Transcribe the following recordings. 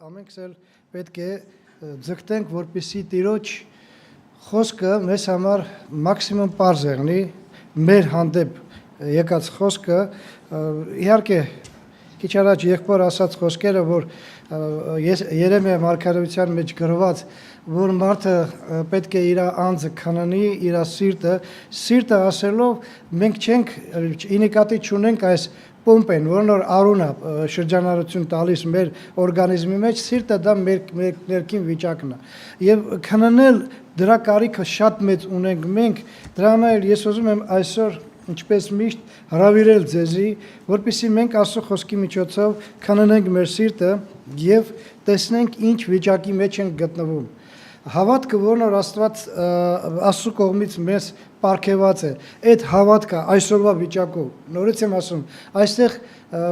ամենքս էլ պետք է ձգտենք, որպեսզի Տիրոջ խոսքը մեզ համար մաքսիմում պարզ եղնի, մեր հանդեպ եկած խոսքը, իհարկե քիչ առաջ եղբոր ասած խոսքերը, որ Երեմիա մարգարեության մեջ գրված, որ մարդը պետք է իր անձը քննի, իր սիրտը ասելով մենք չենք ինիկատի չունենք այս պոմպեն, որն որ արուն է շրջանառություն տալիս մեր օրգանիզմի մեջ, սիրտը դա մեր ներքին վիճակն է։ Եվ քննել դրա կարիքը շատ մեծ ունենք մենք, դրա համար ես ուզում եմ այսօր ինչպես միշտ հրավիրել ձեզի, որպեսզի մենք Աստծո խոսքի միջոցով քննենք մեր սիրտը եւ տեսնենք ինչ վիճակի մեջ ենք գտնվում։ Հավատքը, որն որ Աստծո կողմից մեզ պարգևված է, այդ հավատքը այսօրվա վիճակով, նորից եմ ասում, այստեղ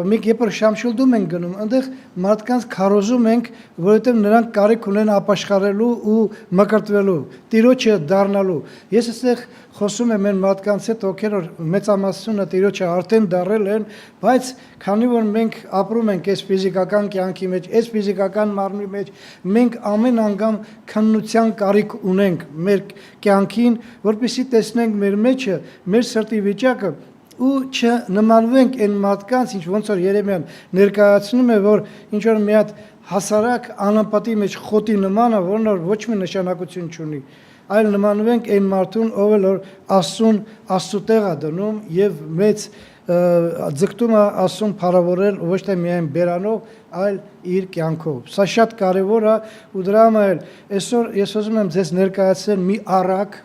մենք երբ որ շամշուլդում ենք գնում, այնտեղ մարդկանց քարոզում ենք, որովհետև նրանք կարիք ունեն ապաշխարելու ու մկրտվելու, Տիրոջը դառնալու։ Ես այստեղ խոսում եմ այն մարդկանց հետ, ովքեր որ մեծամասնությունը Տիրոջը արդեն դառել են, բայց քանի որ մենք ապրում ենք այս ֆիզիկական կյանքի մեջ, այս ֆիզիկական մարմնի մեջ, մենք ամեն անգամ քննության կարիք ունենք մեր կյանքին, որպեսզի տեսնենք մեր մեջը, մեր սրտի վիճակը ու չնմանվենք այն մարդկանց, ինչ ոնց որ Երեմիան ներկայացնում է, որ ինչ որ մի հատ հասարակ անապատի մեջ խոտի նման է, որն որ ոչ մի նշանակություն չունի, այլ նմանվենք այն մարդուն, ով որ Աստծուն տեղ է դնում եւ մեծ ձգտում է Աստծուն փառավորել ոչ թե միայն բերանով, այլ իր կյանքով։ Սա շատ կարևոր է ու դրա համար այսօր ես ուզում եմ ձեզ ներկայացնել մի առակ,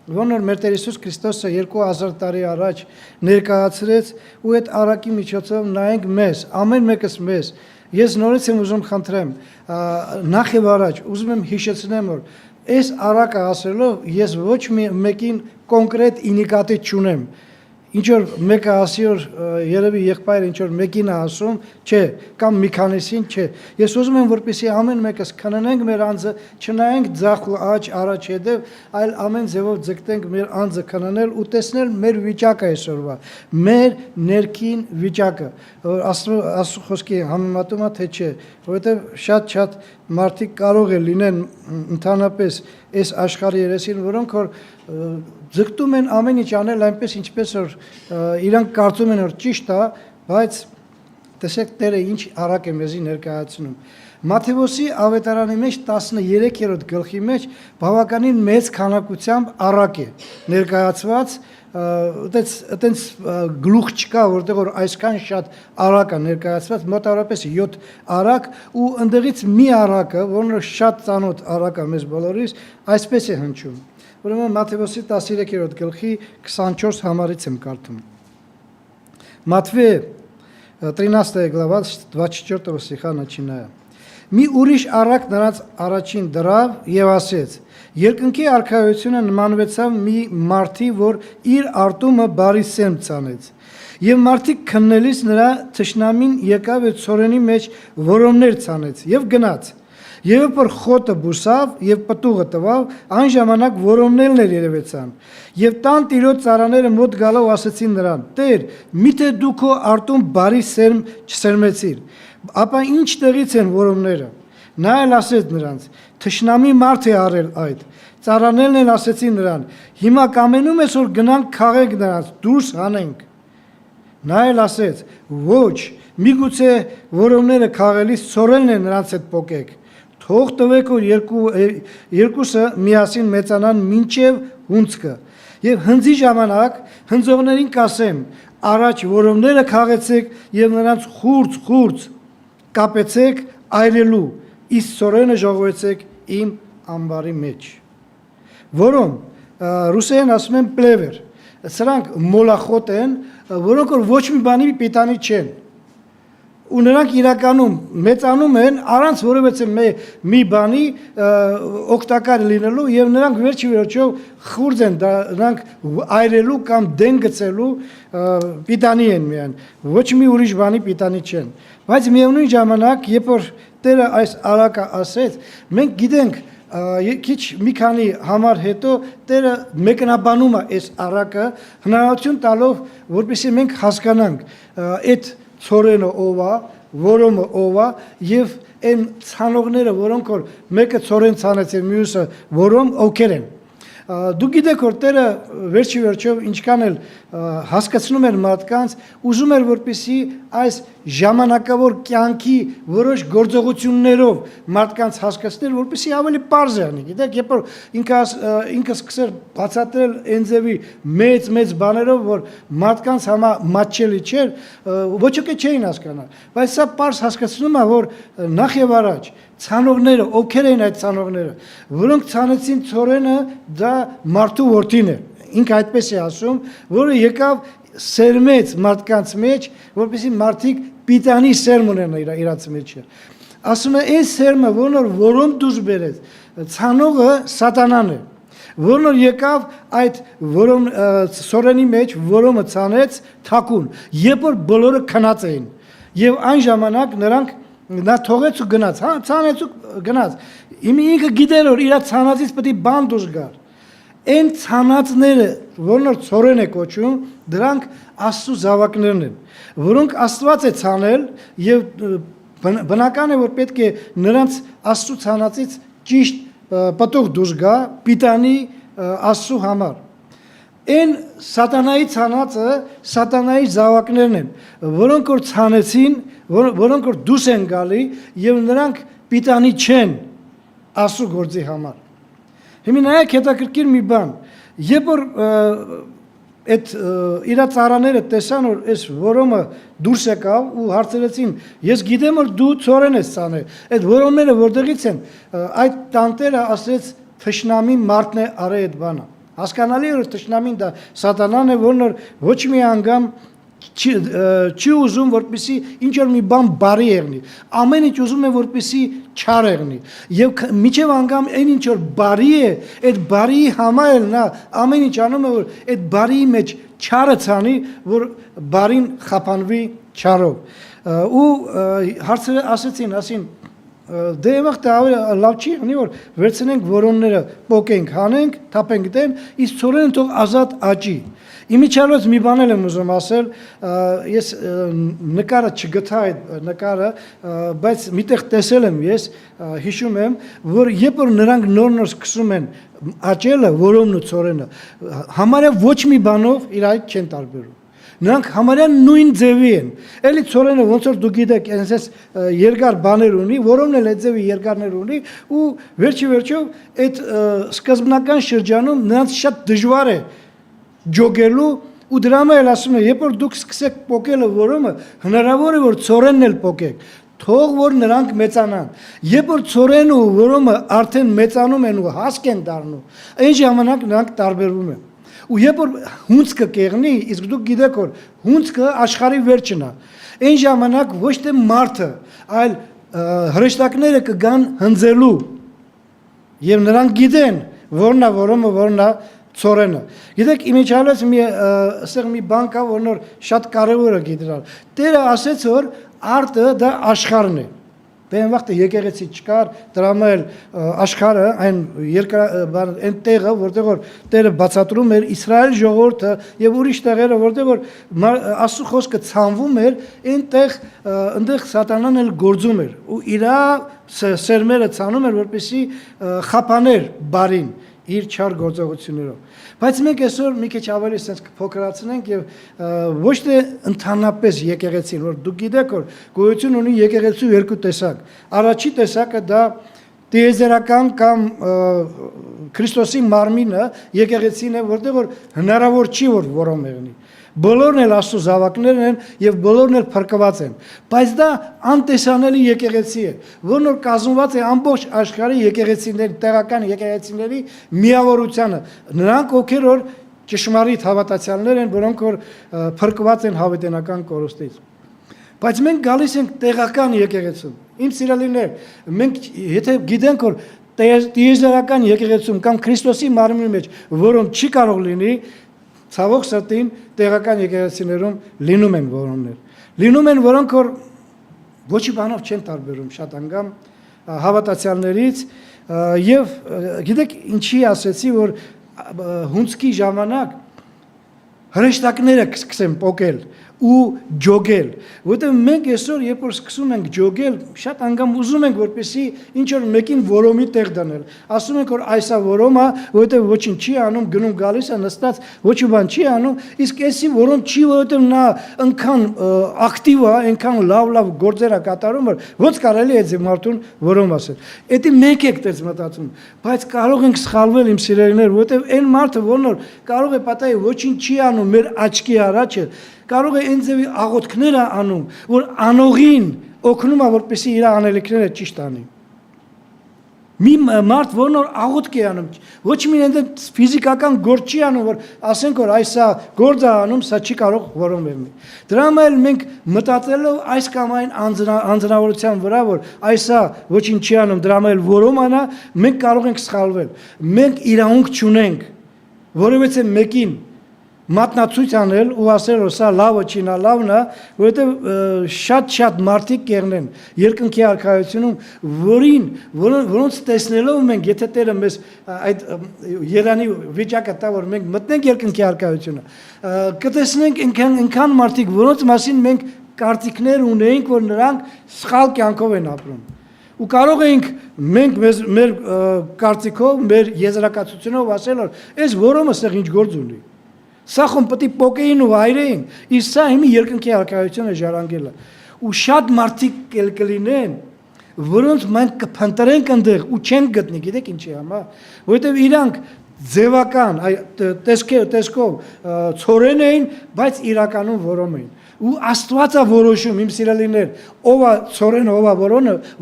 որն որ մեր Տեր Հիսուս Քրիստոսը 2000 տարի առաջ ներկայացրեց ու այդ առակի միջոցով նայենք մեզ, ամեն մեկս մեզ։ Ես նորից եմ ուզում խնդրեմ, նախ եւ առաջ ուզում եմ հիշեցնեմ, որ այս առակը ասելով ես ոչ մեկին կոնկրետ ինիկատիվ չունեմ։ Ինչ որ մեկը ասի որ երևի եղբայրը ինչ որ մեկին է ասում, չէ, կամ մի քանիսին, չէ։ Ես ուզում եմ որպեսզի ամեն մեկս քննենք մեր անձը, չնայենք ձախ ու աջ, առաջ հետև, այլ ամեն ձևով ձգտենք մեր անձը քննել ու տեսնել մեր վիճակը այսօրվա, մեր ներքին վիճակը, որ Աստծո խոսքի համեմատում է թե չէ, որովհետև շատ մարդիկ կարող է լինեն ընդհանրապես այս աշխարհի երեսին, որոնք որ ձգտում են ամեն ինչ անել այնպես ինչպես որ իրանք կարծում են որ ճիշտ է, բայց տեսեք Տերը ինչ առակ է մեզի ներկայացնում։ Մատթեոսի ավետարանի մեջ 13-րդ գլխի մեջ բավականին մեծ քանակությամբ առակ է ներկայացված, այտենց գլուխ չկա, որտեղ որ այսքան շատ առակ է ներկայացված, մոտավորապես 7 առակ ու ընդդեղից մի առակը, որն շատ ծանոթ առակ է մեզ բոլորիս, այսպես է հնչում։ Ուրեմն Մատթեոսի 13-րդ գլխի 24 համարից եմ կարդում։ Матфея 13 глава 24 стиха начиная. Մի ուրիշ առակ նրանց առաջին դրավ եւ ասեց. Երկնքի արքայությունը նմանվեցավ մի մարդի, որ իր արտումը բարի սերմ ցանեց։ Եվ մարդիկ քննելիս նրա թշնամին եկավ եւ ցորենի մեջ որոմներ ցանեց եւ գնաց։ Եվ որ խոտը բուսավ եւ պտուղը տվավ, այն ժամանակ որոմներն երևեցան։ Եվ տան տիրոջ ծառաները մոտ գալով ասեցին նրան. Տեր, միթե դու քո արտում բարի սերմ չսերմեցիր, ապա ինչ տեղից են որոմները։ Նա էլ ասեց նրանց. Թշնամի մարդ է արել այդ։ Ծառաներն էլ ասեցին նրան. Հիմա կամենում ես որ գնանք քաղենք նրանց, դուրս հանենք։ Նա էլ ասեց. Ոչ, միգուցե որոմները քաղելիս ցորելն է նրանց հետ պոկեք։ Թող տվեք որ երկուսը միասին մեծանան մինչև հունձքը։ Եվ հնձի ժամանակ հնձողներին կասեմ, առաջ որոմները քաղեցեք եւ նրանց խուրձ կապեցեք այրելու, իսկ ցորենը ժողովեցեք իմ ամբարի մեջ։ Որոմ ռուսերեն ասում են պլևեր։ Սրանք մոլախոտ են, որոնք որ ոչ մի բանի պիտանի չեն։ Ու նրանք իրականում մեծանում են առանց որևէ մի բանի օգտակար լինելու եւ նրանք վերջի վերջով խուրձ են, նրանք այրելու կամ դեն գցելու պիտանի են միայն, ոչ մի ուրիշ բանի պիտանի չեն։ Բայց միևնույն ժամանակ, երբ որ Տերը այս առակը ասեց, մենք գիտենք քիչ մի քանի համար հետո Տերը մեկնաբանում է այս առակը, հնարավորություն տալով, որպեսզի մենք հասկանանք այդ ցորենը ով է, որոմը ով է եւ այն ցանողները, որոնք որ մեկը ծորեն ցանեցին, մյուսը որոմ ովքեր են։ Դու գիտեք որ Տերը վերջի վերջով ինչքան էլ հասկացնում էր մարդկանց, ուզում էր որպեսզի այս ժամանակավոր կյանքի որոշ գործողություններով մարդկանց հասկացներ, որպեսզի ավելի པարզ եղնի։ Գիտեք, երբ որ ինքը սկսեր բացատրել Էնձևի մեծ բաներով, որ մարդկանց համար մատչելի չէր, ոչ ոք չէին հասկանա։ Բայց սա པարզ հասկացնում է, որ նախ եւ առաջ ցանողները, ովքեր էին այդ ցանողները, որոնք ցանեցին ծորենը, դա մարդու որդին է։ Ինքը այդպես է ասում, որը եկավ սերմեց մարդկանց մեջ, որպեսզի մարդիկ պիտանի սերմ ունենան իրաց մեջ։ Ասում է, այս սերմը, որոնց դուրս բերեց, ցանողը սատանան է, որոնց եկավ այդ սորենի մեջ, որոնը ցանեց թակուն, երբ որ բոլորը քնած էին, եւ այն ժամանակ նրանք նա թողեց ու գնաց, ցանեց ու գնաց։ Ինքը գիտեր որ իր ցանածից պետք է բան դուրս գար։ Այն ցանածները, որոնց ծորեն է կոչում, դրանք Աստծո զավակներն են, որոնք Աստված է ցանել եւ բնական է որ պետք է նրանց Աստծո ցանածից ճիշտ պտուղ դուրս գա, պիտանի Աստծո համար։ Այն սատանայի ցանածը սատանայի զավակներն են, որոնք որ ցանեցին, որոնք որ դուրս են գալի եւ նրանք պիտանի չեն Աստծո գործի համար։ Հիմա նայեք հետաքրքիր մի բան, երբ որ այդ իր ծառաները տեսան որ այս որոմը դուրս եկավ ու հարցրեցին, ես գիտեմ որ դու ծորեն ես ցանել, այդ որոմները որտեղից են, այդ տանտերը ասեց թշնամի մարդն է արել այդ բանը։ Հասկանալի է որ թշնամին դա սատանան է, որն ոչ մի անգամ չի ուզում որպեսի ինչ որ մի բան բարի եղնի, ամեն ինչ ուզում է որպեսի չար եղնի եւ միջև անգամ այն ինչ որ բարի է, այդ բարիի համար նա ամեն ինչ անում է որ այդ բարիի մեջ չարը ցանի, որ բարին խափանվի չարով։ Ու հարցերը ասին դե վաղ լավ չի եղնի որ վերցնենք որոնները պոկենք, հանենք, թափենք դեն, իսկ ծորենը թող ազատ աճի։ Իմիջիալոց մի բան եմ ուզում ասել, ես նկարը չգտա այդ նկարը, բայց միտեղ տեսել եմ ես, հիշում եմ, որ երբ որ նրանք նոր սկսում են աճելը, որոմն ու ծորենը, համարյա ոչ մի բանով իր այդ չեն տարբերում։ Նրանք համարյա նույն ձևի են։ Էլի ծորենը ոնց որ դու գիտեք, այնպես երկար բաներ ունի, որոնն էլ այդ ձևի երկարներ ունի, ու վերջի վերջով այդ սկզբնական շրջանում նրանց շատ դժվար է ջոգելու ու դրամը էլ ասում է, երբ որ դուք սկսեք պոկելը որոմը, հնարավոր է որ ծորենն էլ պոկեք, թող որ նրանք մեծանան։ Երբ որ ծորենը ու որոմը արդեն մեծանում են ու հասկ են դառնում, այն ժամանակ նրանք տարբերվում են։ Ու երբ որ հունցքը կեղնի, իսկ դուք գիտեք որ հունցքը աշխարհի վերջն է։ Այն ժամանակ ոչ թե մարդը, այլ հրեշտակները կգան հնձելու։ Եվ նրանք գիտեն որն է որոմը, որն է ծորենը։ Գիտեք, իմիջիալոց մի բան կա, որ շատ կարևոր է գիտել։ Տերը ասեց որ արտը դա աշխարհն է։ Բեն վաղտը եկեղեցի չկար, դրամը էլ աշխարհը այն տեղը, որտեղ որ Տերը բացատրում էր Իսրայել ժողովուրդը եւ ուրիշ տեղերը, որտեղ որ Աստծո խոսքը ցանվում էր, այնտեղ սատանան էլ գործում էր ու իր սերմերը ցանում էր, որպեսզի խափաներ բարին իր չար գործողություններով։ Բայց մենք այսօր մի քիչ ավելի sense փոքրացնենք եւ ոչ թե ընդհանրապես եկեղեցին, որ դուք գիտեք որ գոյություն ունի եկեղեցու երկու տեսակ։ Առաջի տեսակը դա տիեզերական կամ Քրիստոսի մարմինը եկեղեցին է, որտեղ որ հնարավոր չի որ որոմ եղնի։ Բոլորն էլ Աստծո զավակներն են եւ բոլորն էլ փրկված են, բայց դա անտեսանելի եկեղեցի է, որն որ կազմված է ամբողջ աշխարհի եկեղեցիների, տեղական եկեղեցիների միավորությանը, նրանք ովքեր որ ճշմարիտ հավատացյալներ են, որոնք որ փրկված են հավիտենական կորստից։ Բայց մենք գալիս ենք տեղական եկեղեցու։ Իմ սիրելիներ, մենք եթե գիտենք որ տիեզերական եկեղեցում կամ Քրիստոսի մարմնի մեջ որոնք չի կարող լինի, ցավոք սրտին տեղական եկեղեցիներում լինում են որոններ։ Լինում են որոնք որ ոչի բանով չեն տարբերում շատ անգամ հավատացյալներից եւ գիտեք ինչի ասեցի որ հունցքի ժամանակ հրեշտակները կսկսեն պոկել ու ջոգել, որովհետև մենք այսօր երբ որ սկսում ենք ջոգել, շատ անգամ ուզում ենք որպեսի ինչ որ մեկին որոմի տեղ դնել։ Ասում ենք որ այսա որոմա, որովհետև ոչինչ չի անում, գնում գալիս է նստած, ոչ մի բան չի անում, իսկ էսի որոմ չի, որովհետև նա այնքան ակտիվ է, այնքան լավ գործեր է կատարում, որ ոնց կարելի է այդ մարդուն որոմ ասել։ Էդի մենք եք դες մտածում, բայց կարող ենք սխալվել իմ սիրելիներ, որովհետև այն մարդը, որն որ կարող է պատահի ոչինչ չի անում մեր աչքի առաջ, կարող է այն ձևի աղոթքներ անում, որ անողին օգնում է, որպեսզի իր անելիքները ճիշտ անի։ Մի մարդ, որն որ աղոթք է անում, ոչ մի ֆիզիկական գործ չի անում, որ ասենք որ այսա գործ է անում, սա չի կարող որոնել։ Դրա համար մենք մտածելով այս կամ այն անձնավորության վրա, որ այսա ոչինչ չի անում, դրա համար որոմ անա, մենք կարող ենք սխալվել։ Մենք իրավունք չունենք, որովհետև մեկին մատնացույց անել ու ասել որ սա լավը չի, նա լավն է, որովհետև շատ մարդիկ կեղնեն երկնքի արքայությունում, որոնց տեսնելով մենք, եթե Տերը մեզ այդ Երանի վիճակը տա, որ մենք մտնենք երկնքի արքայությունը, կտեսնենք այնքան մարդիկ, որոնց մասին մենք կարծիքներ ունեինք, որ նրանք սխալ կյանքով են ապրում։ Ու կարող ենք մենք մեր կարծիքով, մեր եզրակացությունով ասել որ այս որոմը սեղ ինչ գործ ունի։ Սա խոմ պետք է պոկեին ու վայրեին, իսկ սա հիմի երկնքի արքայությունը ժառանգելը։ Ու շատ մարդիկ կլինեն, որոնց մենք կփնտրենք այնտեղ ու չեն գտնի, գիտեք ինչի համար, որովհետև իրանք ձևական, տեսքով ցորեն էին, բայց իրականում որոմ էին։ Ու Աստված է որոշում, իմ սիրելիներ, ով է ցորեն, ով է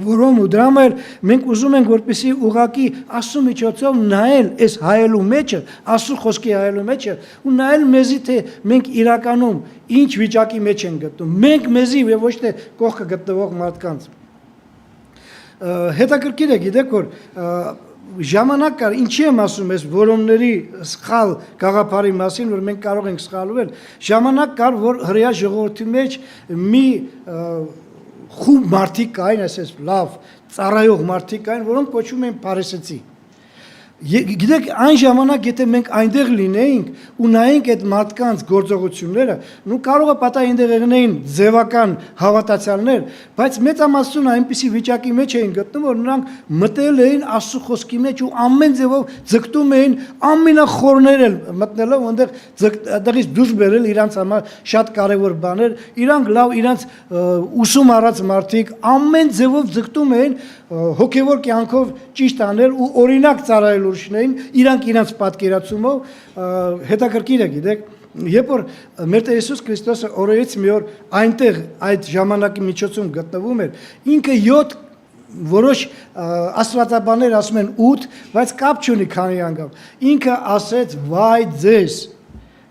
որոմ ու դրա համար մենք ուզում ենք որպեսզի ուղակի Աստծո միջոցով նայել այս հայելու մեջը, Աստծո խոսքի հայելու մեջը ու նայել մեզի թե մենք իրականում ինչ վիճակի մեջ ենք գտնում։ Մենք մեզի եւ ոչ թե կողքը գտնվող մարդկանց։ Հետաքրքիր է, գիտեք որ ժամանակ կար, ինչի եմ ասում ես որոնների սխալ գաղափարի մասին, որ մենք կարող ենք սխալվել, ժամանակ կար, որ հրեա ժողովրդի մեջ մի խումբ մարդիկ կային, ասես լավ, ծառայող մարդիկ կային, որոնք կոչվում էին փարիսեցի։ Գիտեք, այն ժամանակ, եթե մենք այնտեղ լինեինք ու նայենք այդ մարդկանց գործողությունները, նու կարող է պատահի այնտեղ եղնեին ձևական հավատացյալներ, բայց մեծամասնությունը այնպիսի վիճակի մեջ էին գտնում, որ նրանք մտել էին Աստծո խոսքի մեջ ու ամեն ձևով ձգտում էին ամենախորներ էլ մտնելով այնտեղից դուրս բերել իրանց համար շատ կարևոր բաներ, իրանք լավ իրանց ուսում առած մարդիկ ամեն ձևով ձգտում էին հոգևոր կյանքով ճիշտ անել ու օրինակ ծառայել ուրիշներին, իրանք պատկերացումով հետաքրքիր է, գիտեք, երբ որ մեր Տեր Հիսուս Քրիստոսը օրերից մի օր այնտեղ այդ ժամանակի միջոցում գտնվում էր, ինքը 7 որոշ աստվածաբաններ ասում են 8, բայց կապ չունի քանի անգամ։ Ինքը ասեց վայ ձեզ։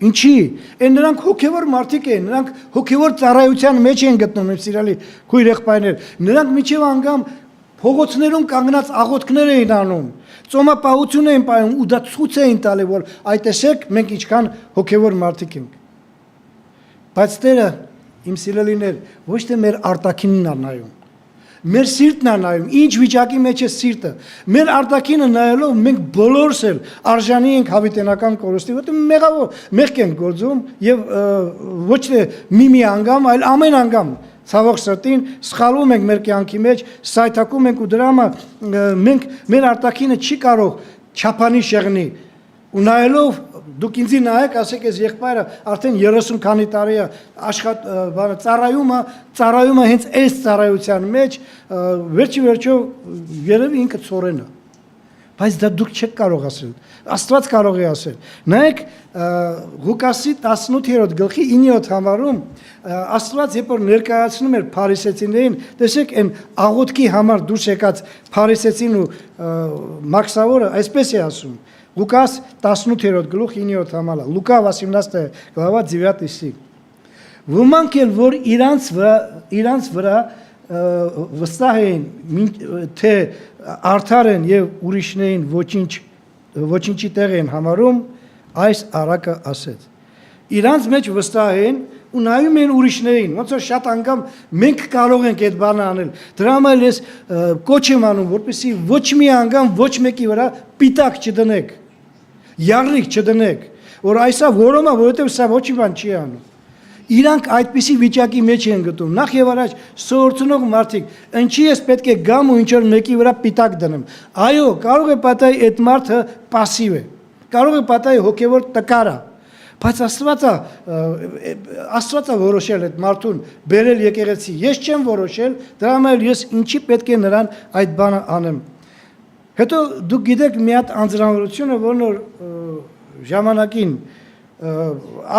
Ինչի՞։ Այն նրանք հոգևոր մարդիկ են, նրանք հոգևոր ծառայության մեջ են գտնում, իմ սիրելի քույր եղբայրներ։ Նրանք միջև անգամ փողոցներում կանգնած աղոթքներ էին անում, ծոմապահություն էին պահում ու դա ցույց էին տալի, որ այդ տեսեք մենք ինչքան հոգևոր մարդիկ ենք։ Բայց Տերը, իմ սիրելիներ, ոչ թե մեր արտաքինն է նայում, մեր սիրտն է նայում, ինչ վիճակի մեջ է սիրտը։ Մեր արտաքինը նայելով մենք բոլորս էլ արժանի ենք հավիտենական կորստի, որտեղ մեղք ենք գործում եւ ոչ թե մի անգամ, այլ ամեն անգամ ցավոք սրտին սխալվում ենք մեր կյանքի մեջ, սայթակում ենք ու դրա համար մենք մեր արտաքինը չի կարող չափանիշ եղնի ու նայելով դուք ինձ նայեք, ասեք ես եղբայրը արդեն 30 քանի տարի է ծառայումը հենց այս ծառայության մեջ վերջո երևի ինքը ծորեն է։ Բայց դա դուք չեք կարող ասել, Աստված կարող է ասել։ Նայեք Ղուկասի 18-րդ գլխի 9-րդ համարում Աստված երբ որ ներկայացնում էր փարիսեցիներին, տեսեք այն աղոթքի համար դուրս եկած փարիսեցին ու մաքսավորը այսպես է ասում։ Ղուկաս 18-րդ գլուխ 9-րդ համարը, Լուկա 18 глава 9 стих։ Ոմանք էլ որ իրանց վրա վստահ էին, թե արդար են եւ ուրիշներին ոչինչի տեղ են համարում, այս առակը ասեց։ Իրանց մեջ վստահ են ու նայում են ուրիշներին, ոնց որ շատ անգամ մենք կարող ենք այդ բանը անել։ Դրա համար ես կոչ եմ անում, որպեսզի ոչ մի անգամ ոչ մեկի վրա պիտակ չդնեք, յառնիկ չդնեք, որ այսա որոմա, որովհետև սա ոչ մի բան չի անում։ Իրանք այդպիսի վիճակի մեջ են գտնում։ Նախ եւ առաջ սորցնող մարդիկ, ինչի ես պետք է գամ ու ինչ որ մեկի վրա պիտակ դնեմ։ Այո, կարող է պատահի այդ մարդը пассив է։ Կարող է պատահի հոգեվոր տկար է։ Բայց Աստվածը որոշել այդ մարդուն բերել եկեղեցի։ Ես չեմ որոշել, դրա համար ես ինչի պետք է նրան այդ բանը անեմ։ Հետո դուք գիտեք մի հատ անձնավորությունը, որն որ ժամանակին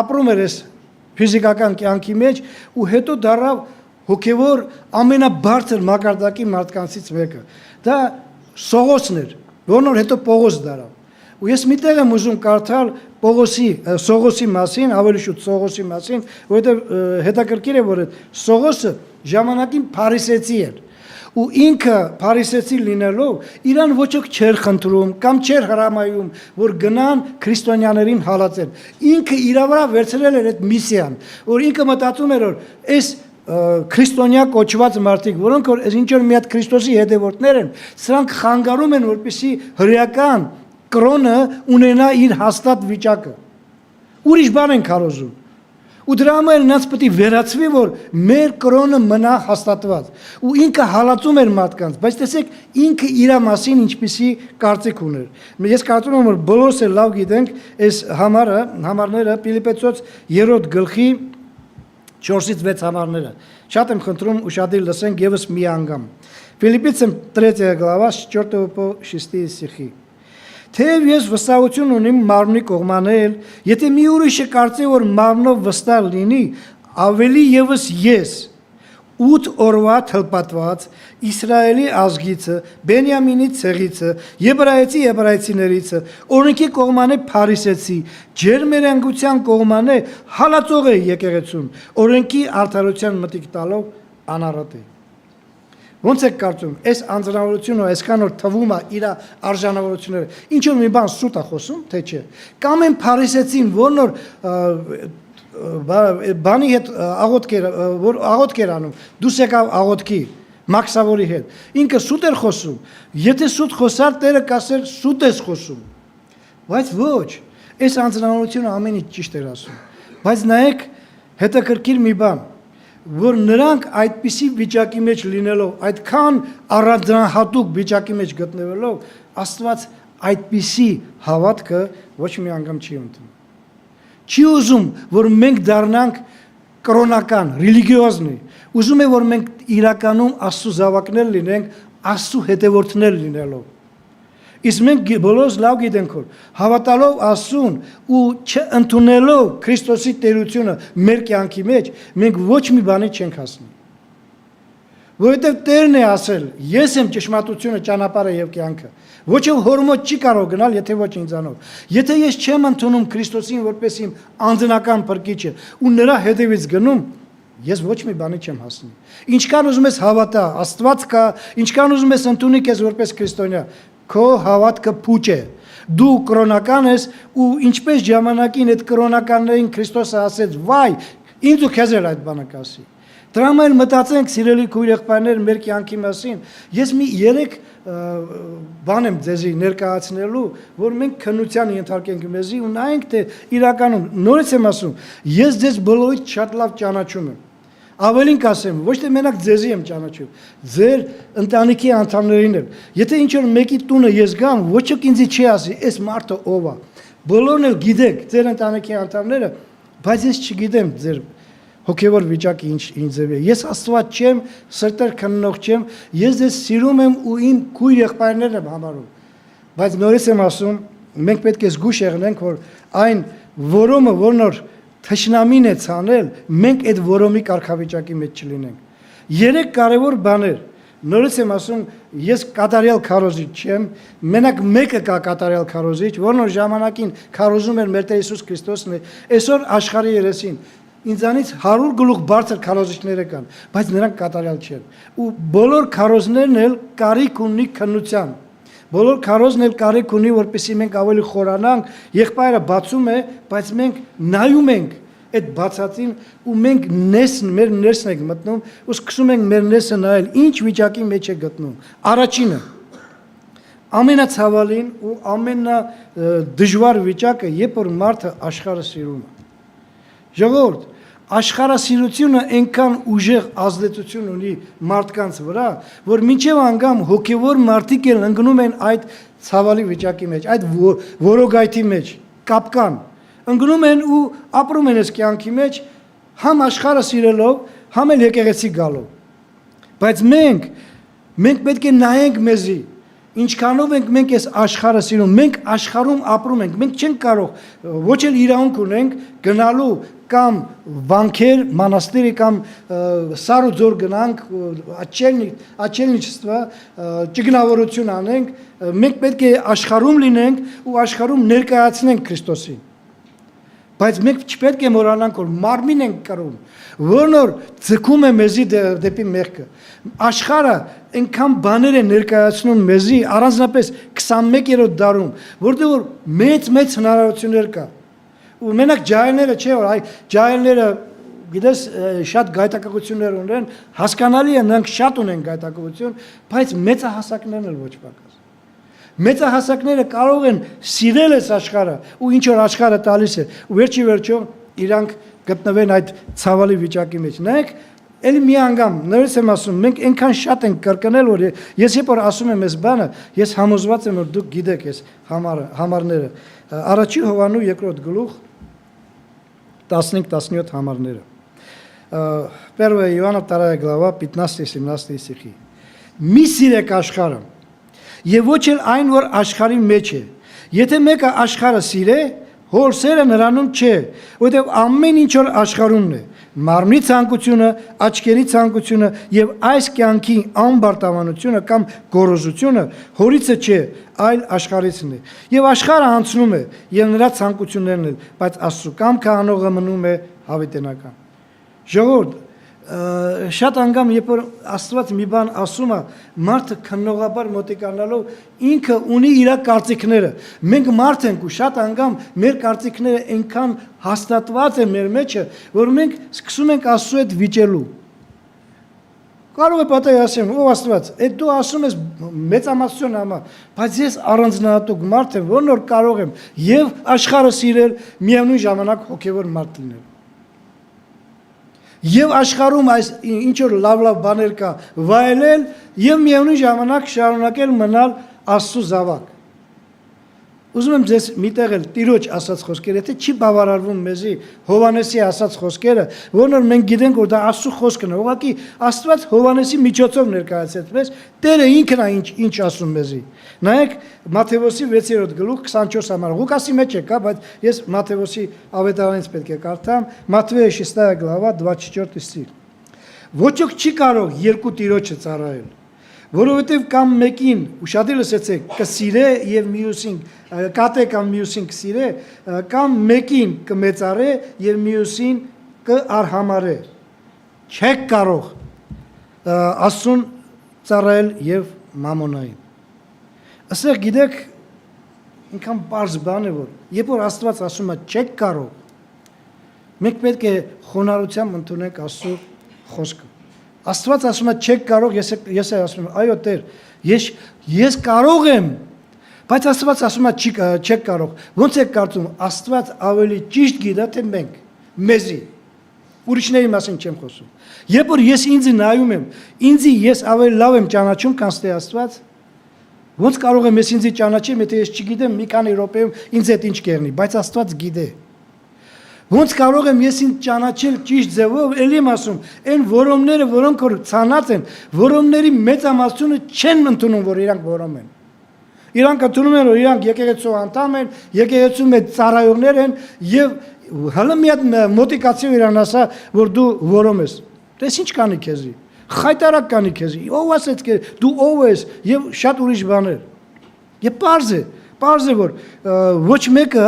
ապրում էր այս ֆիզիկական կյանքի մեջ ու հետո դառավ հոգևոր ամենաբարձր մակարդակի մարդկանցից մեկը։ Դա Սողոսն էր, որն որ հետո Պողոս դառավ։ Ու ես միտեղ եմ ուզում կարդալ Սողոսի մասին, ավելի շուտ Սողոսի մասին, որովհետև հետաքրքիր է, որ Սողոսը ժամանակին փարիսեցի էր։ Ու ինքը փարիսեցի լինելով, իրան ոչ ոք չէր խնդրում կամ չէր հրամայում, որ գնան քրիստոնյաներին հալածեն։ Ինքը իր վրա վերցրել էր այդ միսիան, որ ինքը մտածում էր, որ այս քրիստոնյա կոչված մարդիկ, որոնք որ ինչ որ մի հատ Քրիստոսի հետևորդներ են, սրանք խանգարում են, որպեսզի հրեական կրոնը ունենա իր հաստատ վիճակը։ Ուրիշ բան են քարոզում։ Ու դրա համար նրանց պետք է վերացվի, որ մեր կրոնը մնա հաստատված։ Ու ինքը հալածում էր մարդկանց, բայց տեսեք, ինքը իր մասին ինչպիսի կարծիք ուներ։ Ես կարծում եմ, որ բոլորս էլ լավ գիտենք այս համարները Ֆիլիպպեցոց 3-րդ գլխի 4-ից 6 համարները։ Շատ եմ խնդրում ուշադիր լսենք եւս մի անգամ։ Ֆիլիպպийцам 3 глава 4 по 6 стихи. Թեև ես վստահություն ունիմ մարմնի կողմանել, եթե մի ուրիշը կարծի, որ մարմնով վստահ լինի, ավելի եւս ես 8 օրվա թլպատված Իսրայելի ազգիցը, Բենյամինի ցեղիցը, եբրայեցիներիցը, օրենքի կողմանե փարիսեցի, ջերմերանգության կողմանե հալածող է եկեղեցուն, օրենքի արդարության մտիկ տալով անառատ է։ Ոնց եք կարծում, այս անձնավորությունը այսքան որ թվում է իր արժանավորությունները, ինչ որ մի բան սուտ է խոսում, թե չէ։ Կամ են փարիսեցին, որն որ բանի հետ աղոթք էր անում, դուս եկավ աղոթքի, մաքսավորի հետ։ Ինքը սուտ էր խոսում։ Եթե սուտ խոսար, Տերը կասեր սուտ ես խոսում։ Բայց ոչ, այս անձնավորությունը ամեն ինչ ճիշտ էր ասում։ Բայց նայեք, հետաքրքիր մի բան, որ նրանք այդպիսի վիճակի մեջ լինելով, այդքան առանձնահատուկ վիճակի մեջ գտնվելով, Աստված այդպիսի հավատքը ոչ մի անգամ չի ընդունում։ Չի ուզում, որ մենք դառնանք կրոնական, ռելիգիոզնի։ Ուզում է, որ մենք իրականում Աստծո զավակներ լինենք, Աստծո հետևորդներ լինելով։ Իսկ մենք բոլորս լավ գիտենք, որ հավատալով Աստծուն ու չընդունելով Քրիստոսի տերությունը մեր կյանքի մեջ, մենք ոչ մի բանի չենք հասնի։ Որովհետև Տերն է ասել. ես եմ ճշմարտությունը, ճանապարհը եւ կյանքը։ Ոչ էլ հոր մոտ չի կարող գնալ, եթե ոչ ինձանով։ Եթե ես չեմ ընդունում Քրիստոսին որպես իմ անձնական փրկիչը ու նրա հետևից գնում, ես ոչ մի բանի չեմ հասնի։ Ինչքան ուզում ես հավատա, Աստված կա, ինչքան ուզում ես ընդունի քեզ որպես քրիստոնյա, քո հավատքը փուչ է։ Դու կրոնական ես ու ինչպես ժամանակին այդ կրոնականներին Քրիստոսը ասեց. «Վայ, ինձ ու քեզ էլ այդ բանը կասի»։ Դրա համար մտածենք, սիրելի քույր եղբայրներ, մեր կյանքի մասին։ Ես մի 3 բան եմ ձեզի ներկայացնելու, որ մենք քննության ենթարկենք մեզի ու նայենք, թե իրականում նորից եմ ասում, ես ձեզ բոլորիդ շատ լավ ճանաչում եմ։ Ավելին կասեմ, ոչ թե մենակ ձեզի եմ ճանաչում, ձեր ընտանիքի անդամներին եմ։ Եթե ինչ-որ մեկի տունը ես գամ, ոչ ոք ինձ չի ասի, այս մարդը ով է։ Բոլորն էլ գիտեք, ձեր ընտանիքի անդամները, բայց ես չգիտեմ ձեր հոգևոր վիճակը ինչ ձև է։ Ես Աստված չեմ, սրտեր քննող չեմ, ես ձեզ սիրում եմ ու իմ քույր եղբայրներն եմ համարում։ Բայց նորից եմ ասում, մենք պետք է զգուշ եղնենք, որ այն որոմը, որն որ թշնամին է ցանել, մենք այդ որոմի կարգավիճակի մեջ չլինենք։ 3 կարևոր բաներ։ Նորից եմ ասում, ես կատարյալ քարոզիչ չեմ, մենակ մեկը կա կատարյալ քարոզիչ, որն որ ժամանակին քարոզում էր մեր Տեր Հիսուս Քրիստոսն է, այսօր աշխարհի երեսին ինձանից 100 գլուխ բարձր քարոզիչներ կան, բայց նրանք կատարյալ չեն։ Ու բոլոր քարոզներն էլ կարիք ունի քննության։ Բոլոր քարոզն էլ կարիք ունի, որպեսզի մենք ավելի խորանանք, եղբայրը բացում է, բայց մենք նայում ենք այդ բացածին ու մենք մեր ներսն ենք մտնում ու սկսում ենք մեր ներսը նայել, ինչ վիճակի մեջ է գտնում։ Առաջինը ամենացավալին ու ամենադժվար վիճակը, երբ որ մարդը աշխարհը սիրում է։ Ժողովուրդ, Աշխարհասիրությունը այնքան ուժեղ ազդեցություն ունի մարդկանց վրա, որ մինչև անգամ հոգևոր մարդիկ էլ ընկնում են այդ ցավալի վիճակի մեջ, այդ որոգայթի մեջ, կապկան, ընկնում են ու ապրում են այս կյանքի մեջ, համ աշխարհը սիրելով, համ էլ եկեղեցի գալով։ Բայց մենք պետք է նայենք մեզի, ինչքանով ենք մենք այս աշխարհը սիրում, մենք աշխարհում ապրում ենք, մենք չենք կարող ոչ էլ իրավունք ունենք գնալու կամ վանքեր, մանաստիրի կամ սարուձոր գնանք, աչելնիչство, ճգնավորություն անենք, մենք պետք է աշխարհում լինենք ու աշխարհում ներկայացնենք Քրիստոսին։ Բայց մենք չպետք է մոռանանք, որ մարմին ենք կրում, որն որ ձգում է մեզի դեպի մեղքը։ Աշխարհը այնքան բաներ է ներկայացնում մեզի, առանձնապես 21-րդ դարում, որտեղ որ մեծ հնարավորություններ կա։ Ու մենակ ջահելները չէ, որ այ ջահելները գիտես շատ գայթակղություններ ունեն, հասկանալի է, նրանք շատ ունեն գայթակղություն, բայց մեծահասակներն էլ ոչ պակաս։ Մեծահասակները կարող են սիրել այս աշխարհը ու ինչ որ աշխարհը տալիս է ու վերջի իրանք գտնվեն այդ ցավալի վիճակի մեջ։ Նայեք, ելի մի անգամ նորից եմ ասում, մենք այնքան շատ ենք կրկնել, որ ես երբ որ ասում եմ այս բանը, ես համոզված եմ, որ դուք գիտեք այս համարները։ Առաջի Հովանու 2-րդ գլուխ 15-17 համարները։ Первая Иоанна 2 глава 15-17 стихи։ Մի սիրեք աշխարհը եւ ոչ էլ այն, որ աշխարհի մեջ է։ Եթե մեկը աշխարհը սիրե, հոր սերը նրանում չէ, որտեղ ամեն ինչ որ աշխարհումն է, մարմնի ցանկությունը, աչքերի ցանկությունը եւ այս կյանքի անբարտավանությունը կամ գոռոզությունը հորիցը չէ, այլ աշխարհիցն է։ Եվ աշխարհը անցնում է եւ նրա ցանկություններն էլ, բայց Աստծո կամքը անողը մնում է հավիտենական։ Ժողովուրդ, շատ անգամ երբ որ Աստված մի բան ասում է, մարդը քննողաբար մոտիկանալով ինքը ունի իր կարծիքները։ Մենք մարդ ենք ու շատ անգամ մեր կարծիքները այնքան հաստատված են մեր մեջը, որ մենք սկսում ենք Աստծո հետ վիճելու։ Կարող է պատահի ասեմ, ով Աստված, այդ դու ասում ես մեծամասնություն համա, բայց ես առանձնահատուկ մարդ եմ, որն որ կարող եմ եւ աշխարհը սիրել, միևնույն ժամանակ հոգեվոր մարդ լինել։ Եվ աշխարհում այս ինչ որ լավ բաներ կա վայելել եւ միևնույն ժամանակ շարունակել մնալ Աստծո զավակ։ Ուզում եմ ձեզ միտեղ էլ Տիրոջ ասած խոսքերը, եթե չի բավարարվում մեզի Հովանեսի ասած խոսքերը, որն որ մենք գիտենք, որ դա Աստծո խոսքն է, ուղղակի Աստված Հովանեսի միջոցով ներկայացրեց մեզ, Տերը ինքն է ինչ ասում մեզի։ Նայեք Մատթեոսի 6-րդ գլուխ 24 համարը, Ղուկասի մեջ է կա, բայց ես Մատթեոսի ավետարանից պետք է կարդամ, Մատթեя 6 глава 24 стих։ Ոչ ոք չի կարող երկու Տիրոջը ծառայել, որովհետև կամ մեկին, ուշադիր լսեցեք, կսիրե եւ մյուսին կատե կամ մյուսին կսիրե, կամ մեկին կմեծարե եւ մյուսին կարհամարե։ Չեք կարող Աստծուն ծառայել եւ մամոնային։ Ասեղ գիտեք, ինքան բարձ բան է, որ երբ որ Աստված ասում է չեք կարող, մենք պետք է խոնարհությամբ ընդունենք Աստծո խոսքը։ Աստված ասում է չեք կարող, ես ասում եմ, այո Տեր, ես կարող եմ, բայց Աստված ասում է չեք կարող։ Ոնց եք կարծում, Աստված ավելի ճիշտ գիտե թե մենք, մեզի։ Ուրիշների մասին չեմ խոսում։ Երբ որ ես ինձ նայում եմ, ես ավելի լավ եմ ճանաչում, քան թե Աստված, ոնց կարող եմ ես ինձ ճանաչեմ, եթե ես չգիտեմ մի քանի րոպեում ինձ հետ ինչ կերնի, բայց Աստված գիտե։ Ոնց կարող եմ ես ինձ ճանաչել ճիշտ ձևով, ելի եմ ասում, այն որոմները, որոնք որ ցանած են, որոմների մեծամասնությունը չեն ընդունում, որ իրանք որոմ են։ Իրանք ընդունում են, որ իրանք եկեղեցու անդամ են, եկեղեցու մեջ ծառայողներ են եւ հələ մի հատ մոտիկացիա իրան ասա, որ դու որոմ ես։ Դες ինչ կանի քեզի։ Խայտարակ կանի քեզի։ Ով ասեց કે դու ով ես եւ շատ ուրիշ բաներ։ Եվ Պարզ է, որ ոչ մեկը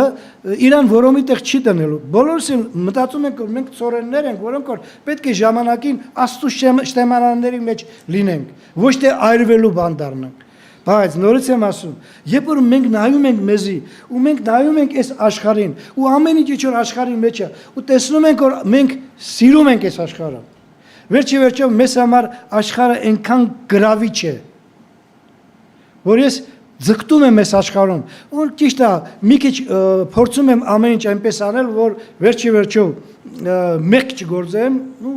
իրան որոմի տեղ չի տնելու։ Բոլորս էլ մտածում ենք, որ մենք ծորեններ ենք, որոնք որ պետք է ժամանակին Աստծո շտեմարանների մեջ լինենք, ոչ թե այրվելու բան դառնանք։ Բայց նորից եմ ասում, երբ որ մենք նայում ենք մեզի, ու մենք նայում ենք այս աշխարհին, ու ամեն ինչ որ աշխարհի մեջ է, ու տեսնում ենք, որ մենք սիրում ենք այս աշխարհը։ Վերջիվերջո մեզ համար աշխարհը այնքան գրավիչ է, որ ես ձգտում եմ այս աշխարհում, ու ճիշտ է, մի քիչ փորձում եմ ամեն ինչ այնպես անել, որ վերջի մեղք չգործեմ, ու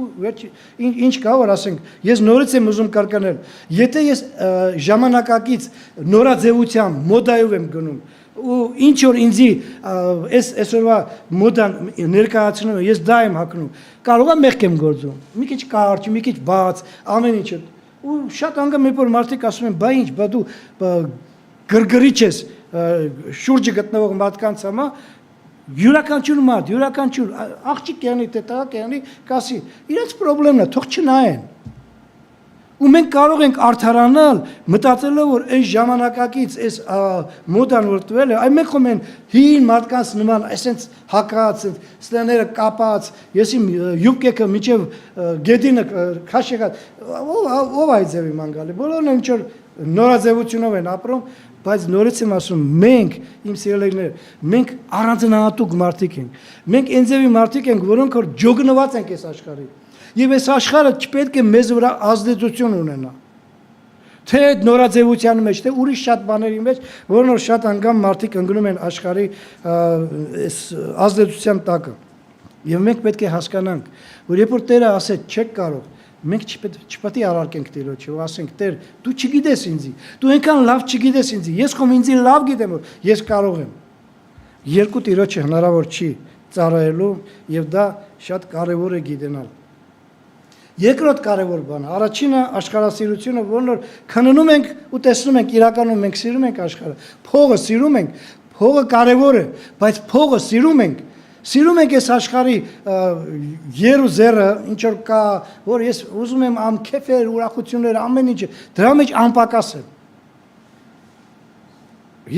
ինչ կա, որ ասենք, ես նորից եմ ուզում կրկնել, եթե ես ժամանակակից նորաձևությամբ, մոդայով եմ գնում, ու ինչ որ ինձի այսօրվա մոդան ներկայացնում, ես դա եմ հագնում, կարող է մեղք եմ գործում, մի քիչ կարճ, մի քիչ բաց, ամեն ինչը, ու շատ անգամ երբ որ մարդիկ ասում են, բա ինչ, բա դու գրգռիչ ես շուրջը գտնվող մարդկանց համա, յուրաքանչյուր մարդ, յուրաքանչյուր աղջիկ կյանի, թե տղա կյանի, կասի, իրենց պրոբլեմն է, թող չնայեն։ Ու մենք կարող ենք արդարանալ, մտածելով, որ այս ժամանակակից, այս մոդան որ տվել է, այ մենք խոմ են հին մարդկանց նման, այսենց հակած, ստեները կապած, ես իմ յուբկեքը միջև գետինը քաշ եկած, ով այդ ձևի մանգալի, բոլորն ինչ որ նորաձևությունով են ապրում, բայց նորից եմ ասում, մենք, իմ սիրելիներ, մենք առանձնահատուկ մարդիկ ենք, մենք այն ձևի մարդիկ ենք, որոնք որ ջոգնված ենք այս աշխարհի, եւ այս աշխարհը չպետք է մեզ վրա ազդեցություն ունենա, թե նորաձևության մեջ, թե ուրիշ շատ բաների մեջ, որոնք որ շատ անգամ մարդիկ ընկնում են աշխարհի այս ազդեցության տակը, եւ մենք պետք է հասկանանք, որ երբ որ Տերը ասեց, չեք կարող, մենք չպետք է առարկենք Տիրոջը ու ասենք Տեր, դու չգիտես ինձի, դու այնքան լավ չգիտես ինձի, ես խոմ ինձի լավ գիտեմ, որ ես կարող եմ։ Երկու Տիրոջը հնարավոր չի ծառայելու եւ դա շատ կարեւոր է գիտենալ։ Երկրորդ կարևոր բանը, առաջինը աշխարհասիրությունը, որն որ քննում ենք ու տեսնում ենք իրականում մենք սիրում ենք աշխարհը, փողը սիրում ենք, փողը կարևոր է, բայց փողը սիրում ենք այս աշխարհի եր ու զերը, ինչ որ կա, որ ես ուզում եմ ամքեֆեր, ուրախություններ, ամեն ինչը, դրա մեջ անպակաս է։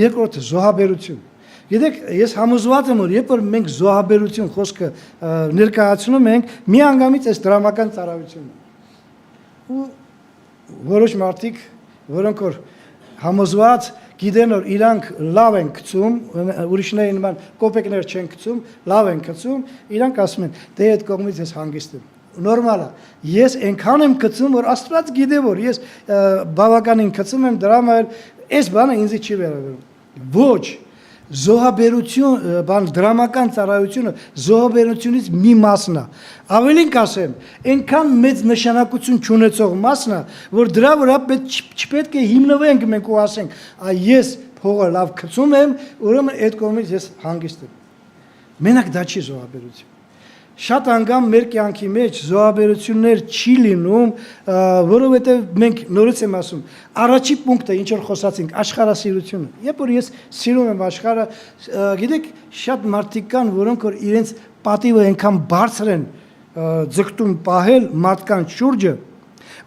Երկրորդը զոհաբերություն։ Գիտեք, ես համոզված եմ, որ երբ որ մենք զոհաբերություն խոսքը ներկայացնում ենք, միանգամից այս դրամական ծառայությունը։ Ու որոշ մարդիկ, որոնք որ համոզված գիտեն, որ իրանք լավ են գցում, ուրիշների նման կոպեկներ չեն գցում, լավ են գցում, իրանք ասում են, դե այդ կողմից ես հանգիստ եմ։ Նորմալ է։ Ես այնքան եմ գցում, որ Աստված գիտե, որ ես բավականին գցում եմ, դրա համար այս բանը ինձ չի վերաբերում։ Ոչ, զոհաբերություն, դրամական ծառայությունը զոհաբերությունից մի մասն է։ Ավելին կասեմ, այնքան մեծ նշանակություն չունեցող մասն է, որ դրա վրա չպետք է հիմնվենք մենք ու ասենք, ես փողը լավ գցում եմ, ուրեմն այդ կողմից ես հանգիստ եմ։ Մենակ դա չի զոհաբերություն։ Շատ անգամ մեր կյանքի մեջ զոհաբերություններ չի լինում, որովհետև մենք նորից եմ ասում, առաջի պունկտը, ինչ որ խոսացինք, աշխարհասիրությունը։ Երբ որ ես սիրում եմ աշխարհը, գիտեք, շատ մարդիկ կան, որոնք որ իրենց պատիվը այնքան բարձր են ձգտում պահել մարդկանց շուրջը,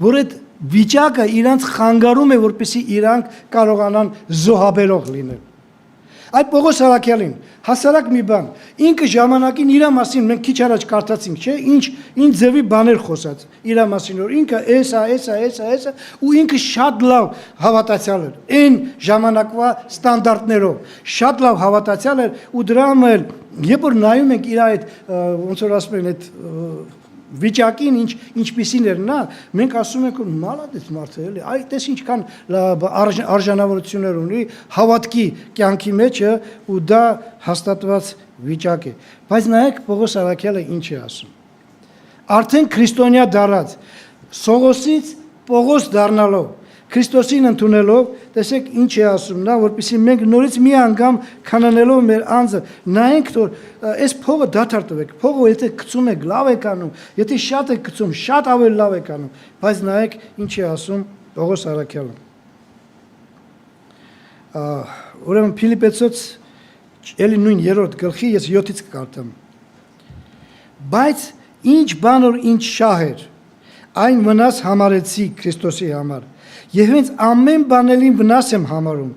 որ այդ վիճակը իրանց խանգարում է, որպեսզի իրանք կարողանան զոհաբերող լինել։ Այդ Պողոս Արաքյալին, հասարակ մի բան, ինքը ժամանակին իր մասին մենք քիչ առաջ կարդացինք, չէ, ինչ ձևի բաներ խոսած իր մասին, որ ինքը էսա, ու ինքը շատ լավ հավատացյալ էր, այն ժամանակվա ստանդարտներով, շատ լավ հավատացյալ էր, ու դրա համար, երբ որ նայում ենք իր այդ, ոնց որ ասում են, այդ վիճակին ինչպիսին էր նա, մենք ասում ենք, որ մալադես մարդը էլի, այ տես ինչքան արժանավորություններ ունի հավատքի կյանքի մեջը ու դա հաստատված վիճակ է։ Բայց նայեք Պողոս Արաքյալը ինչ է ասում։ Արդեն քրիստոնյա դառած, Սողոսից Պողոս դառնալով, Քրիստոսին ընդունելով, տեսեք ինչ է ասում նա, որպեսզի մենք նորից մի անգամ քանանելով մեր անձը, նայենք, որ այս փողը դադար տվեք, փողը եթե գցում եք, լավ եք անում, եթե շատ եք գցում, շատ ավելի լավ եք անում, բայց նայեք ինչ է ասում Պողոս Արաքյալը։ Ուրեմն Փիլիպպեցոց էլի նույն 3-րդ գլխի ես 7-ից կկարդամ։ Բայց ինչ բան որ ինչ շահ էր, այն վնաս համարեցի Քրիստոսի համար։ Եվ հենց ամեն բանելին վնաս եմ համարում,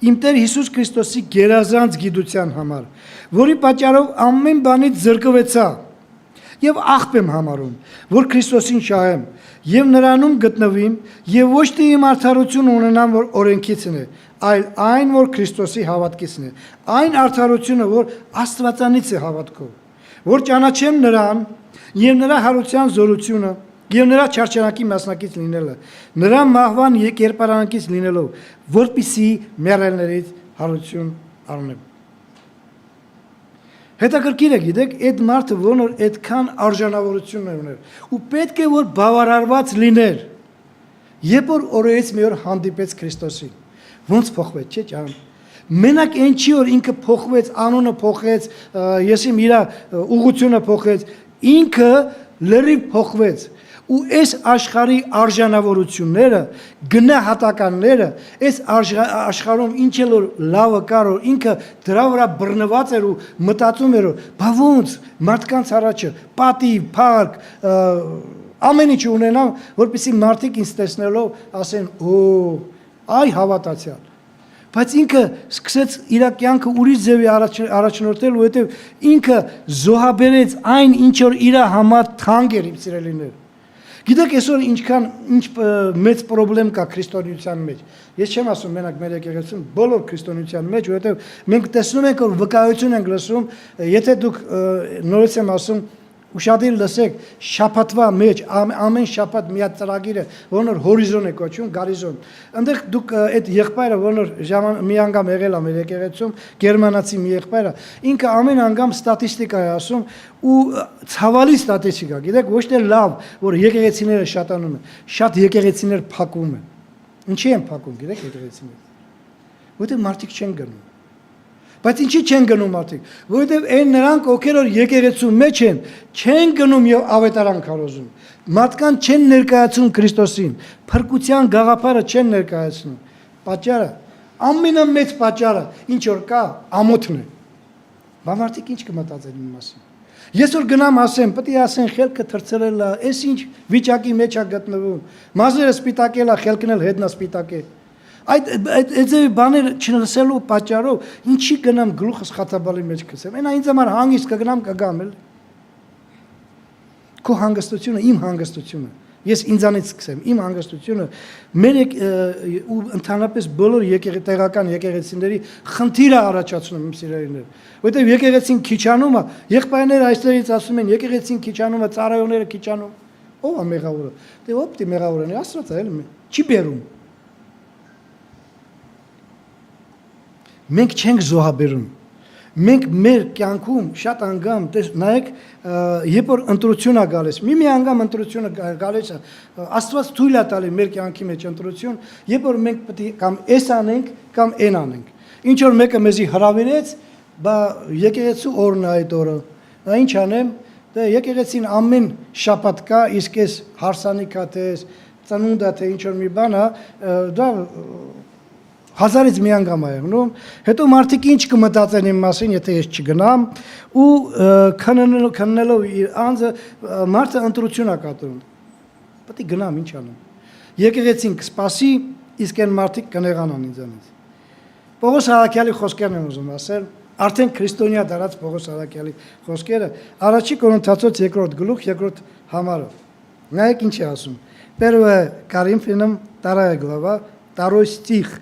իմ Տեր Հիսուս Քրիստոսի գերազանց գիտության համար, որի պատճառով ամեն բանից զրկվեցա եւ աղբ եմ համարում, որ Քրիստոսին շահեմ եւ նրանում գտնվím եւ ոչ թե իմ արդարություն ունենամ, որ օրենքիցն է, այլ այն, որ Քրիստոսի հավատքիցն է, այն արդարությունը, որ Աստվածանից է հավատքով, որ ճանաչեմ նրան եւ նրա հարության զորությունը Եվ նրա չարչանակի մասնակից լինելը, նրա մահվան կերպարանքից լինելով, որպեսզի մեռելներից հարություն առնեմ։ Հետաքրքիր է, գիտեք, այդ մարդը որ այդքան արժանավորություն ուներ, ու պետք է որ բավարարված լիներ, երբ որ օրերից մի օր հանդիպեց Քրիստոսին, ոնց փոխվեց, չէ՞ ջան։ Մենակ այն չի որ ինքը փոխվեց, անունը փոխեց, եսիմ իր ուղղությունը փոխեց, ինքը լրիվ փոխվեց։ Ու այս աշխարհի արժանավորությունները, գնահատականները, այս աշխարհում ինչ էլ որ լավը կար, որ ինքը դրա վրա բռնված էր ու մտածում էր, բա ոնց մարդկանց առաջը պատիվ, փառք, ամեն ինչ ունենամ, որպեսզի մարդիկ ինձ տեսնելով ասեն, օ, այ հավատացյալ։ Բայց ինքը սկսեց իր կյանքը ուրիշ ձևի առաջնորդել, որովհետև ինքը զոհաբերեց այն, ինչ որ իր համար թանկ էր, իմ սիրելիներ։ Գիտեք, այսօր ինչ մեծ պրոբլեմ կա քրիստոնեության մեջ։ Ես չեմ ասում մենակ մեր եկեղեցում, բոլոր քրիստոնեության մեջ, որովհետև մենք տեսնում ենք, որ վկայություն ենք լսում, եթե դուք նորից եմ ասում, ուշադիր լսեք, շաբաթվա մեջ ամեն շաբաթ մի հատ ծրագիր է, որն հորիզոն է կոչվում, գարիզոն։ Այնտեղ դուք այդ եղբայրը, որն մի անգամ եղել է մեր եկեղեցում, գերմանացի մի եղբայրը, ինքը ամեն անգամ ստատիստիկա է ասում ու ցավալի ստատիստիկա, գիտեք, ոչ թե լավ, որ եկեղեցիները շատանում են, շատ եկեղեցիներ փակվում են։ Ինչի են փակում, գիտեք, եկեղեցիները։ Որտեղ մարդիկ չեն գնում։ Բայց ինչի չեն գնում մարդիկ, որովհետև այն նրանք, ովքեր որ եկեղեցու մեջ են, չեն գնում եւ ավետարան քարոզում։ Մարդկանց չեն ներկայացնում Քրիստոսին, փրկության գաղափարը չեն ներկայացնում։ Պատճառը, ամենամեծ պատճառը, ինչ որ կա, ամոթն է։ Բա մարդիկ ինչ կմտածեն իմ մասին։ Ես որ գնամ ասեմ, պետք է ասեն խելքը թրծրել է, այս ինչ վիճակի մեջ է գտնվում։ Մազերը սպիտակել է, խելքն էլ հետնա սպիտակ է։ Այդ բաներ չլսելու պատճառով ինչի գնամ գլուխս խաթաբալի մեջ կսեմ։ Այն ինձ համար հանգիստ կգնամ կգամ էլ։ Քո հանգստությունը իմ հանգստությունը։ Ես ինձանից սկսեմ, իմ հանգստությունը մեր ու ընդհանրապես բոլոր տեղական եկեղեցիների խնդիրը առաջացնում իմ սիրելիներ։ Որտեղ եկեղեցին քիչանում է, եղբայրները այստեղից ասում են եկեղեցին քիչանում է, ծառայողները քիչանում։ Ո՞վ է մեղավորը։ Դե ո՞վ է մեղավորը, Աստված է, չի բերում։ Մենք չենք զոհաբերում։ Մենք մեր կյանքում շատ անգամ նայեք, երբ որ ընտրություն է գալիս, մի անգամ ընտրությունը գալիս է, Աստված թույլ է տալի մեր կյանքի մեջ ընտրություն, երբ որ մենք պետք է կամ էս անենք, կամ այն անենք։ Ինչ որ մեկը մեզի հրավիրեց, բա եկեղեցու օրն է այդ օրը։ Դա ինչ անեմ, դե եկեղեցին ամեն շաբաթ կա, իսկ էս հարսանիքա թե ծնունդ է թե ինչ որ մի բան է, դա հազարից մի անգամ է եղնում, հետո մարդիկ ինչ կմտածեն իմ մասին, եթե ես չգնամ, ու քննելով իր անձը, մարդը ընտրություն է կատարում։ Պետք է գնամ, ինչ անեմ։ Եկեղեցին կսպասի, իսկ այն մարդիկ կնեղանան ինձանից։ Պողոս Արաքյալի խոսքերն եմ ուզում ասել, արդեն քրիստոնյա դարած Պողոս Արաքյալի խոսքերը, առաջի Կորինթացոց 2-րդ գլուխ, 2-րդ համարը։ Նայեք ինչ է ասում։ Первое Коринфянам 2 глава, 2 стих.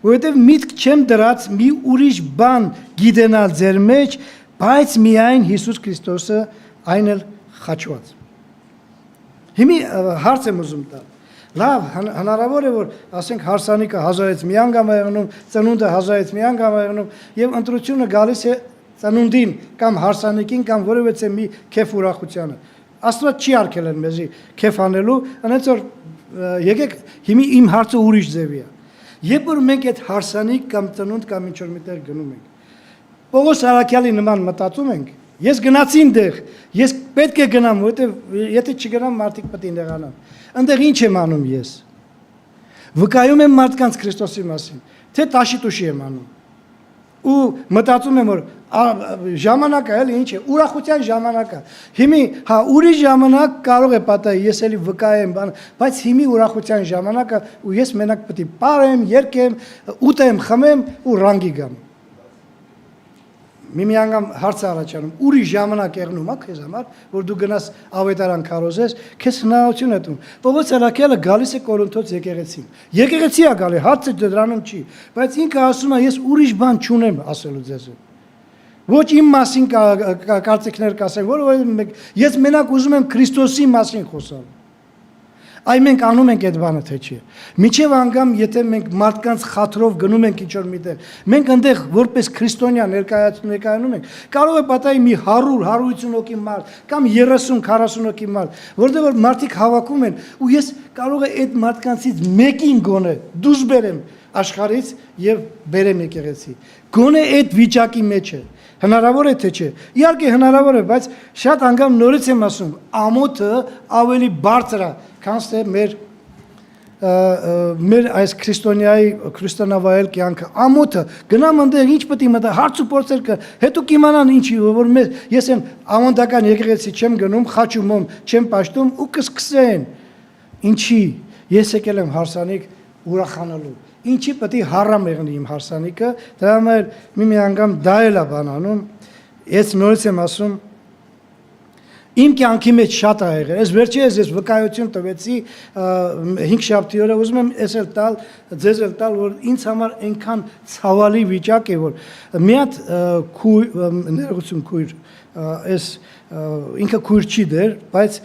Որովհետև միտք չեմ դրած մի ուրիշ բան գիտենալ ձեր մեջ, բայց միայն Հիսուս Քրիստոսը այն էլ խաչված։ Հիմի հարց եմ ուզում տալ։ Լավ, հնարավոր է որ ասենք հարսանիքը 1000-ից մի անգամ է եղնում, ծնունդը 1000-ից մի անգամ է եղնում, եւ ընտրությունը գալիս է ծնունդին կամ հարսանիքին կամ որևէ մի քեֆ ուրախությանը։ Աստված չի արգելել մեզի քեֆ անելու, այնց որ եկեք հիմի իմ հարցը ուրիշ ձևի է։ Երբ որ մենք այդ հարսանիք կամ ծնունդ կամ ինչ որ միտեղ գնում ենք, Պողոս Արաքյալի նման մտածում ենք, ես գնացի այնտեղ, ես պետք է գնամ, որովհետև եթե չգնամ մարդիկ պետք է նեղանան։ Այնտեղ ինչ եմ անում ես։ Վկայում եմ մարդկանց Քրիստոսի մասին, թե տաշի-տուշի եմ անում։ Ու մտածում եմ որ ժամանակը էլի ինչ է, ուրախության ժամանակը։ Հիմի, հա, ուրիշ ժամանակ կարող է պատահի, ես էլի վկայեմ, բայց հիմի ուրախության ժամանակը ու ես մենակ պետք է պարեմ, երգեմ, ուտեմ, խմեմ ու ռանգի գամ։ Մի անգամ հարց առաջանում, ուրիշ ժամանակ եղնում է քեզ համար, որ դու գնաս ավետարան քարոզես, քեզ հնարավորություն է տում։ Պողոս Արաքյալը գալիս է Կորինթոց եկեղեցին։ Եկեղեցի է գալի, հարցը դրանում չի, բայց ինքը ասում է, ես ուրիշ բան չունեմ ասելու ձեզ։ Ոչ իմ մասին կարծիքներ կասեմ, որովհետև ես մենակ ուզում եմ Քրիստոսի մասին խոսալ։ Այ մենք անում ենք այդ բանը թե չի։ Միջև անգամ եթե մենք մարդկանց խաթրով գնում ենք ինչ-որ միտեղ, մենք այնտեղ որպես քրիստոնյա ներկայանում ենք, կարող է պատահի մի 100-150 հոգի մարդ կամ 30-40 հոգի մարդ, որտեղ որ մարդիկ հավաքում են ու ես կարող է այդ մարդկանցից մեկին գոնե դուրս բերեմ աշխարհից եւ բերեմ եկեղեցի։ Գոնե այդ վիճակի մեջ է։ Հնարավոր է թե չէ։ Իհարկե հնարավոր է, բայց շատ անգամ նորից եմ ասում, ամոթը ավելի բարձր է, քան թե մեր այս քրիստոնավայել կյանքը։ Ամոթը գնամ այնտեղ ինչ պետք է մտա, հարց ու փորձեր կա, հետո կիմանան ինչի, որ ես եմ ավանդական եկեղեցի չեմ գնում, խաչում եմ, չեմ պաշտում ու կսկսեն։ Ինչի։ Ես եկել եմ հարսանիք ուրախանալու։ Ինչի պետք է հառամ եղնի իմ հարսանիքը, դրա համար մի անգամ դա էլ է բանանում, ես նորից եմ ասում, իմ կյանքի մեջ շատ ա եղել, ես վերջերս ես վկայություն տվեցի 5 շաբթի օրը, ուզում եմ ես էլ տալ, ձեզ էլ տալ, որ ինձ համար այնքան ցավալի վիճակ է, որ մի հատ ներողություն քույր, ես ինքը քույր չի դեր, բայց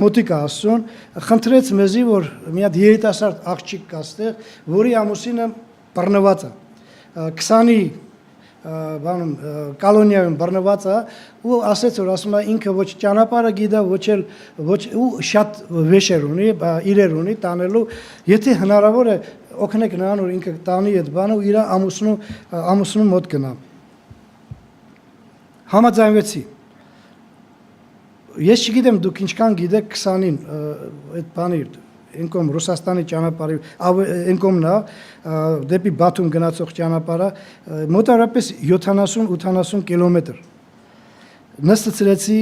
մոտիկ ասուն, խնդրեց մեզի, որ մի հատ երիտասարդ աղջիկ կա ստեղ, որի ամուսինը բռնված է, 20-ի բանում կոլոնիայում բռնված է ու ասեց որ ասում է ինքը ոչ ճանապարհը գիտա ոչ ու շատ վեշեր ունի իրեր ունի տանելու եթե հնարավոր է օգնեք նրան որ ինքը տանի այդ բանը ու իր ամուսնու մոտ գնա համաձայնվեցի ես չգիտեմ դուք ինչքան գիտեք 20-ին այդ բանը Ինքոմ Ռուսաստանի ճանապարհի ինքոմնա դեպի Բաթում գնացող ճանապարհը մոտավորապես 70-80 կիլոմետր նստեցրեցի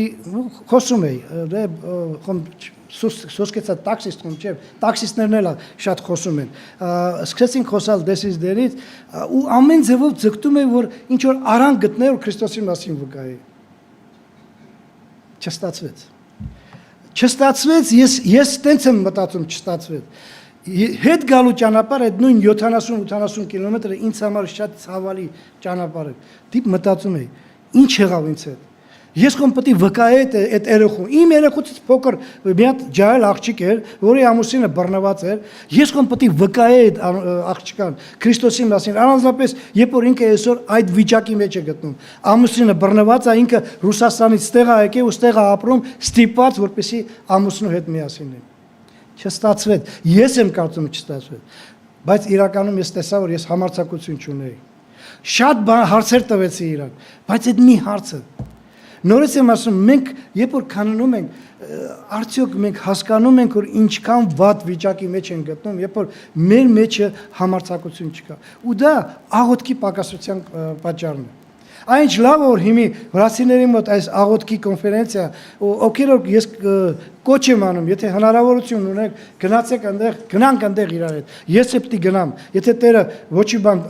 խոսում էի դե խոմ սոսկեցա տաքսիստ խոմ չէ տաքսիստներն էլ շատ խոսում են սկսեցին խոսալ դեսից դերից ու ամեն ձևով ձգտում է որ ինչ որ արան գտներ որ Քրիստոսի մասին վկայի չստացվեց Չստացվեց, ես տենց եմ մտածում չստացվեց, հետ գալու ճանապարհ այդ նույն 70-80 կիլոմետրը ինձ համար շատ ցավալի ճանապարհ է, դիպ մտածում էի, ինչ եղավ ինձ հետ, ես կոմ պետք է վկայի այդ երեխուն, իմ երեխուց փոքր մի հատ ջահել աղջիկ էր, որի ամուսինը բռնված էր, ես կոմ պետք է վկայի այդ աղջկան, Քրիստոսի մասին, առանձնապես երբ որ ինքը այսօր այդ վիճակի մեջ է գտնում, ամուսինը բռնված է, ինքը Ռուսաստանից ստեղ է եկել ու ստեղ է ապրում, ստիպված, որպեսզի ամուսնու հետ միասին լինի։ Չստացվեց, ես եմ կարծում չստացվեց, բայց իրականում ես տեսա, որ ես համարձակություն չունեի։ Շատ հարցեր տվեցի իրան, բայց այդ մի հարցը Նորից եմ ասում, մենք երբ որ քաննում ենք, արդյոք մենք հասկանում ենք, որ ինչքան վատ վիճակի մեջ են գտնում, երբ որ մեր մեջը համարձակություն չկա։ Ու դա աղոթքի պակասության պատճառն է։ Այն լավ որ հիմի վրացիների մոտ այս աղոթքի կոնֆերենցիա, ովքեր ես կոչ եմ անում, եթե հնարավորություն ունեք, գնացեք այնտեղ, գնանք այնտեղ իրար հետ։ Ես էլ պիտի գնամ, եթե Տերը ոչի բան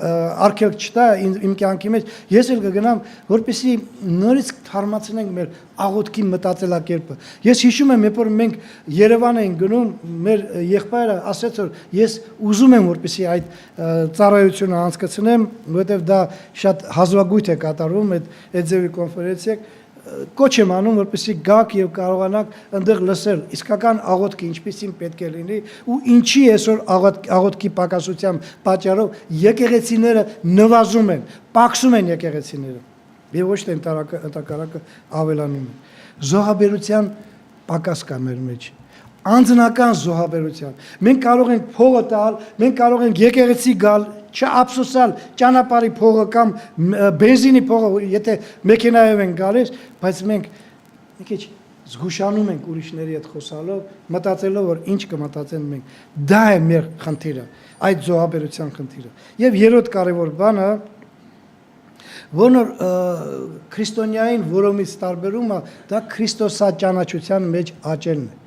արգելք չտա իմ կյանքի մեջ, ես էլ կգնամ, որպեսզի նորից թարմացնենք մեր աղոթքի մտածելակերպը։ Ես հիշում եմ, երբ որ մենք Երևան էին գնում, մեր եղբայրը ասաց, որ ես ուզում եմ, որպեսզի այդ ծառայությունը անցկացնեմ, որովհետև դա շատ հազվագույթ է կատարվում այդ ձևի կոնֆերենցիա Կոչ եմ անում, որպեսզի գաք եւ կարողանաք այնտեղ լսել իսկական աղոթքը ինչպեսին պետք է լինի ու ինչի այսօր աղոթքի պակասության պատճառով եկեղեցիները նվազում են, պակսում են եկեղեցիները եւ ոչ թե ընդհակառակը ավելանում են։ Զոհաբերության պակաս կա մեր մեջ։ Անձնական զոհաբերության։ Մենք կարող ենք փողը տալ, մենք կարող ենք եկեղեցի գալ չափսոսալ ճանապարհի փողը կամ բենզինի փողը, եթե մեքենայով են գալիս, բայց մենք մի քիչ զգուշանում ենք ուրիշների հետ խոսալով, մտածելով, որ ինչ կմտածեն մենք։ Դա է մեր խնդիրը, այդ զոհաբերության խնդիրը։ Եվ երրորդ կարևոր բանը, որը քրիստոնյային որոմից տարբերումը, դա Քրիստոսաճանաչության մեջ աճելն է։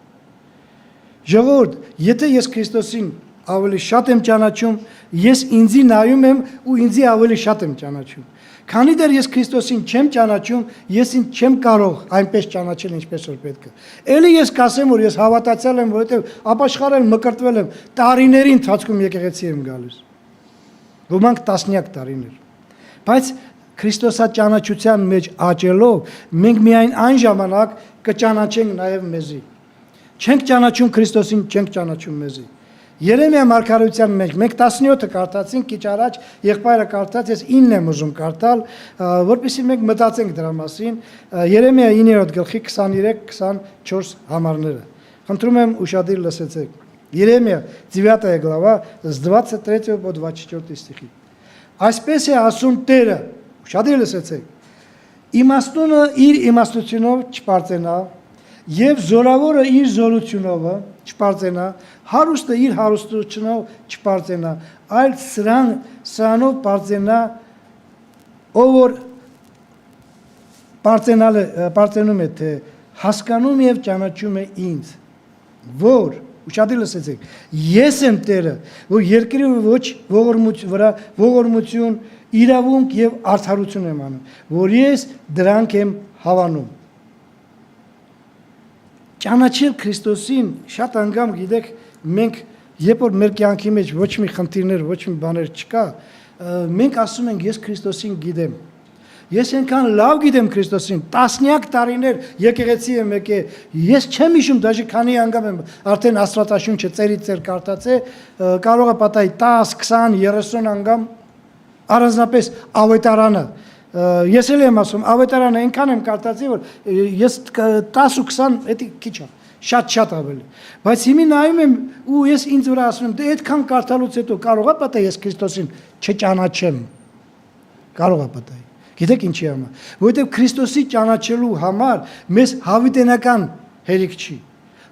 Ժողովուրդ, եթե ես Քրիստոսին ավելի շատ եմ ճանաչում, ես ինձի նայում եմ ու ինձի ավելի շատ եմ ճանաչում։ Քանի դեռ ես Քրիստոսին չեմ ճանաչում, ես ինձ չեմ կարող այնպես ճանաչել, ինչպես որ պետք է։ Էլի ես կասեմ, որ ես հավատացյալ եմ, որովհետև ապաշխարել, մկրտվել եմ, տարիների ընթացքում եկեղեցի եմ գալիս։ Ոմանք տասնյակ տարիներ։ Բայց Քրիստոսաճանաչության մեջ աճելով, մենք միայն այն ժամանակ կճանաչենք նաև մեզի։ Չենք ճանաչում Քրիստոսին, չենք ճանաչում մեզի։ Երեմիա մարգարեության մեջ մենք 17-ը կարդացինք, քիչ առաջ եղբայրը կարդաց, ես 9-ն եմ ուզում կարդալ, որպեսզի մենք մտածենք дրա մասին։ Երեմիա 9-րդ գլխի 23-24 համարները։ Խնդրում եմ ուշադիր լսեցեք։ Երեմիա 9 глава с 23 по 24 стихи։ Այսպես է ասում Տերը, ուշադիր լսեցեք։ Իմաստունը իր իմաստությունով չպարծենա, եւ զորավորը իր զորությունով չպարծենա, հարուստը իր հարստությունով չպարծենա, այլ սրանով պարծենա, ով որ պարծենում է, թե հասկանում եւ ճանաչում է ինձ, որ ուշադիր լսեցեք, ես եմ Տերը, որ երկրի ոչ վրա ողորմություն, իրավունք եւ արդարություն եմ անում, որ ես դրանք եմ հավանում։ Ճանաչել Քրիստոսին շատ անգամ գիտեք, մենք երբ որ մեր կյանքի մեջ ոչ մի խնդիրներ, ոչ մի բաներ չկա, մենք ասում ենք ես Քրիստոսին գիտեմ։ Ես այնքան լավ գիտեմ Քրիստոսին, տասնյակ տարիներ եկեղեցի եմ եկել, ես չեմ հիշում, դաժե քանի անգամ եմ արդեն Աստվածաշունչը ծերից ծեր կարդացել, կարող է պատահի 10, 20, 30 անգամ առանձնապես ավետարանը։ Ես էլ եմ ասում, ավետարանը այնքան եմ կարդացել, որ ես 10 ու 20 էդի քիչ է, շատ ավելի։ Բայց հիմա նայում եմ ու ես ինձ վրա ասում եմ, դե այդքան կարդալուց հետո կարող է պատահի ես Քրիստոսին չճանաչեմ։ Կարող է պատահի։ Գիտեք ինչի համար, որովհետև Քրիստոսի ճանաչելու համար մեզ հավիտենական հերիք չի։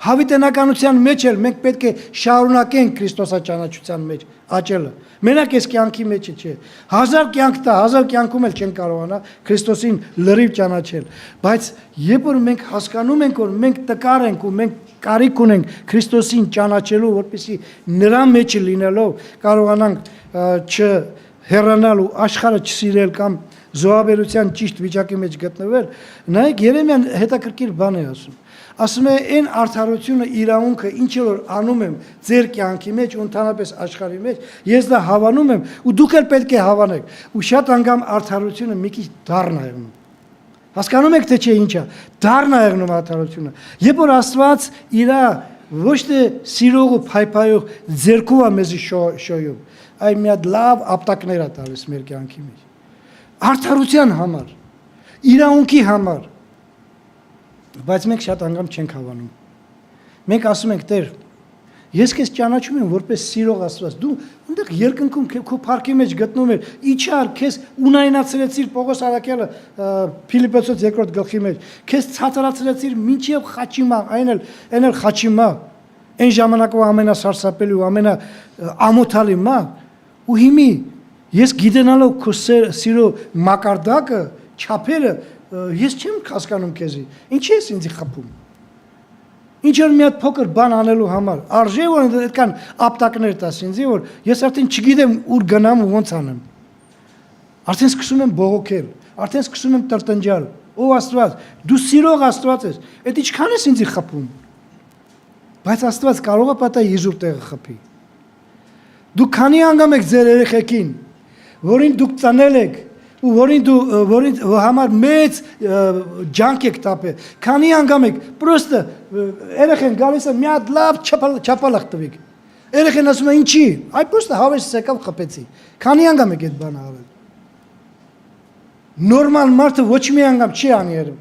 Հավիտենականության մեջ էլ մենք պետք է շարունակենք Քրիստոսաճանաչության մեջ աճելը։ Մենակ այս կյանքի մեջ չէ։ 1000 կյանք տա, 1000 կյանքում էլ չեն կարողանա Քրիստոսին լրիվ ճանաչել։ Բայց երբ որ մենք հասկանում ենք, որ մենք տկար ենք ու մենք կարիք ունենք Քրիստոսին ճանաչելու, որպեսզի նրա մեջ լինելով կարողանանք չհեռանալ ու աշխարհը չսիրել կամ զոհաբերության ճիշտ վիճակի մեջ գտնվել, նայեք Երեմիան հետաքրքիր բան է ասում։ Ասում է այն արդարությունը իրավունքը ինչ որ անում եմ ձեր կյանքի մեջ ու ընդհանրապես աշխարհի մեջ, ես դա հավանում եմ ու դուք էլ պետք է հավանեք։ Ու շատ անգամ արդարությունը մի քիչ դառն է եղնում։ Հասկանում եք թե չէ ինչա։ Դառն է եղնում արդարությունը։ Երբ որ Աստված իր ոչ թե սիրող ու փայփայող ձեռքով է մեզի շոյում, այլ մի հատ լավ ապտակներ է տալիս մեր կյանքի մեջ։ Արդարության համար, իրավունքի համար, բայց մենք շատ անգամ չենք հավանում։ Մենք ասում ենք Տեր, ես քեզ ճանաչում եմ որպես սիրող Աստված, դու այնտեղ երկնքում քո փառքի մեջ գտնում ես, իջար քեզ ունայնացրեցիր Պողոս Արաքյալը Ֆիլիպպոսոց 2-րդ գլխի մեջ, քեզ ցածրացրեցիր մինչև խաչիմա, այն էլ խաչիմա, այն ժամանակվա ամենասարսափելի ու ամենաամոթալի մա, ու հիմի ես գիտենալով քո սիրո մակարդակը, չափերը, ես չեմ հասկանում քեզի։ Ինչի ես ինձ խփում։ Ինչ որ մի հատ փոքր բան անելու համար, արժե որ այդքան ապտակներ տաս ինձի, որ ես արդեն չգիտեմ ուր գնամ ու ոնց անեմ։ Արդեն սկսում եմ բողոքել, արդեն սկսում եմ տրտնջալ։ Ո Աստված, դու սիրող Աստված ես, այդ ինչքան ես ինձ խփում։ Բայց Աստված կարող է պատահի իզուր տեղը խփի։ Դու քանի անգամ եք ձեր երեխեքին, որին դուք ծանել եք, ու որին համար մեծ ջանք եք տապել, քանի անգամ եք, պրոստը երեխեն գալիս է մի հատ լավ չապալախ տվեք, երեխեն ասում է ինչի, այ պրոստը հավեսս եկավ խփեցի, քանի անգամ եք այդ բանը արել, նորմալ մարդը ոչ մի անգամ չի անի երում,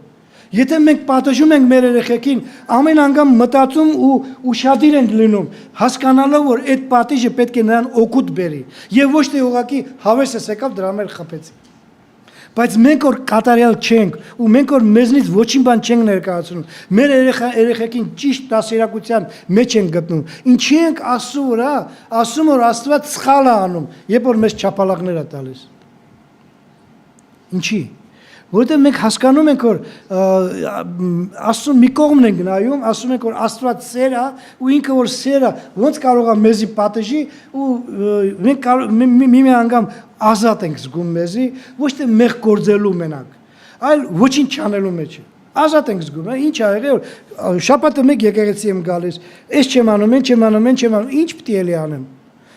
եթե մենք պատժում ենք մեր երեխեքին, ամեն անգամ մտածում ու ուշադիր ենք լինում, հասկանալով, որ այդ պատիժը պետք է նրան օգուտ բերի, եւ ոչ թե ուղղակի հավեսս եկավ դրա մեր խփեցի։ Բայց մենք որ կատարյալ չենք ու մենք որ մեզնից ոչինչ բան չենք ներկայացնում, մեր երեխեքին ճիշտ դասերակցության մեջ ենք գտնում։ Ինչի ենք ասում որ Աստված սխալ է անում, երբ որ մեզ չափալակներ է տալիս։ Ինչի։ Որովհետև մենք հասկանում ենք, որ Աստծուն մի կողմն ենք նայում, ասում ենք, որ Աստված սեր է ու ինքը որ սեր է, ոնց կարող է մեզի պատժի ու մենք մի անգամ ազատ ենք զգում մեզի, ոչ թե մեղ գործելու մենակ, այլ ոչինչ չանելու մեջ է։ Ազատ ենք զգում, ինչ ա եղել, շաբաթը մեկ եկեղեցի եմ գալիս, այս չեմ անում, ինչ պիտի էլի անեմ։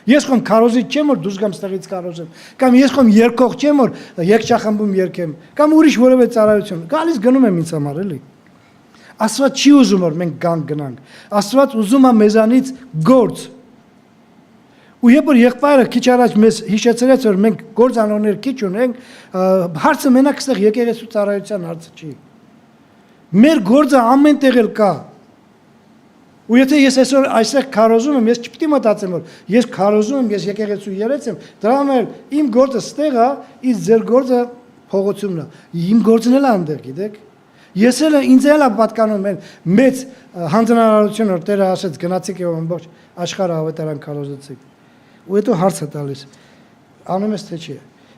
Ես խոմ քարոզիչ չեմ որ դուրս գամ ստեղից քարոզեմ, կամ ես խոմ երկող չեմ որ երկչախմբում երկեմ, կամ ուրիշ որևէ ծառայություն։ Գալիս գնում եմ ինձ համար էլի։ Աստված չի ուզում որ մենք գանք գնանք։ Աստված ուզում է մեզանից գործ։ Ու երբ որ եղբայրը քիչ առաջ մեզ հիշեցրեց որ մենք գործանուններ քիչ ունենք, հարցը մենակ այստեղ եկեղեցու ծառայության հարցը չի։ Մեր գործը ամեն տեղ էլ կա։ Ու եթե ես այսօր այստեղ քարոզում եմ, ես չպիտի մտածեմ որ ես քարոզում եմ, ես եկեղեցու երեց եմ, դրա համար իմ գործը ստեղ է, իսկ ձեր գործը փողոցումն է։ Իմ գործն էլ այնտեղ, գիտեք։ Ես էլ ինձ էլ պատկանում եմ մեծ հանձնարարություն որ Տերը ասեց գնացիք եւ ամբողջ աշխարհը ավետարան քարոզեցիք։ Ու հետո հարց է տալիս։ Անում ես թե չի։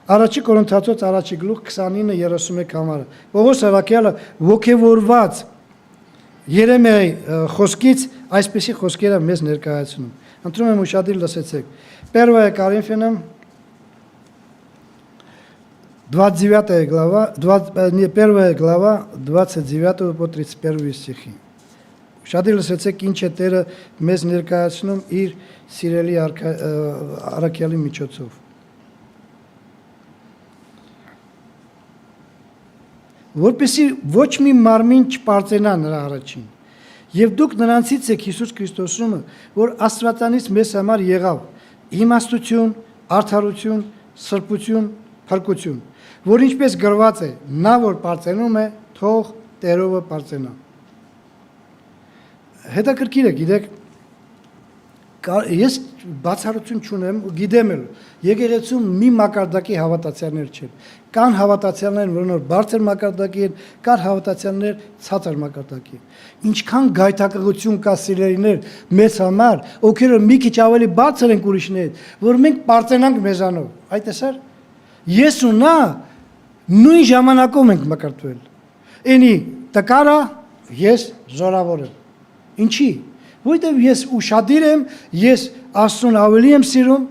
Առաջի Կորինթացոց առաջի գլուխ 29:31 համարը։ Պողոս Սավակյալը ոգևորված Երեմիայի խոսքից այսպիսի խոսքերը մեզ ներկայացնում։ Ընտրում եմ ուշադիր լսեցեք։ Первая Коринфянам 29 глава, 1 глава 29 по 31 стихи։ Ուշադիր լսեցեք ինչ է Տերը մեզ ներկայացնում իր սիրելի առաքյալի միջոցով։ Որպեսզի ոչ մի մարմին չպարծենա նրա առաջին։ Եվ դուք նրանցից եք Հիսուս Քրիստոսում, որ Աստվածանից մեզ համար եղավ իմաստություն, արդարություն, սրբություն, փրկություն, որ ինչպես գրված է, նա որ պարծենում է, թող Տերովը պարծենա։ Հետաքրքիր է, գիտեք, ես բացառություն չունեմ, գիտեմ էլ, եկեղեցում մի մակարդակի հավատացյալներ չեն։ Կան հավատացյալներ, որոնք բարձր մակարդակի են, կան հավատացյալներ ցածր մակարդակի։ Ինչքան գայթակղություն կա սիրելիներ մեզ համար, ովքեր մի քիչ ավելի բարձր են ուրիշներից, որ մենք պարծենանք մեզանով։ Այդ էսար։ Ես ու նա նույն ժամանակում ենք մկրտվել։ Էնի տկարա, ես զորավոր եմ։ Ինչի՞։ Որտեւ ես ուշադիր եմ, ես Աստծուն ավելի եմ սիրում,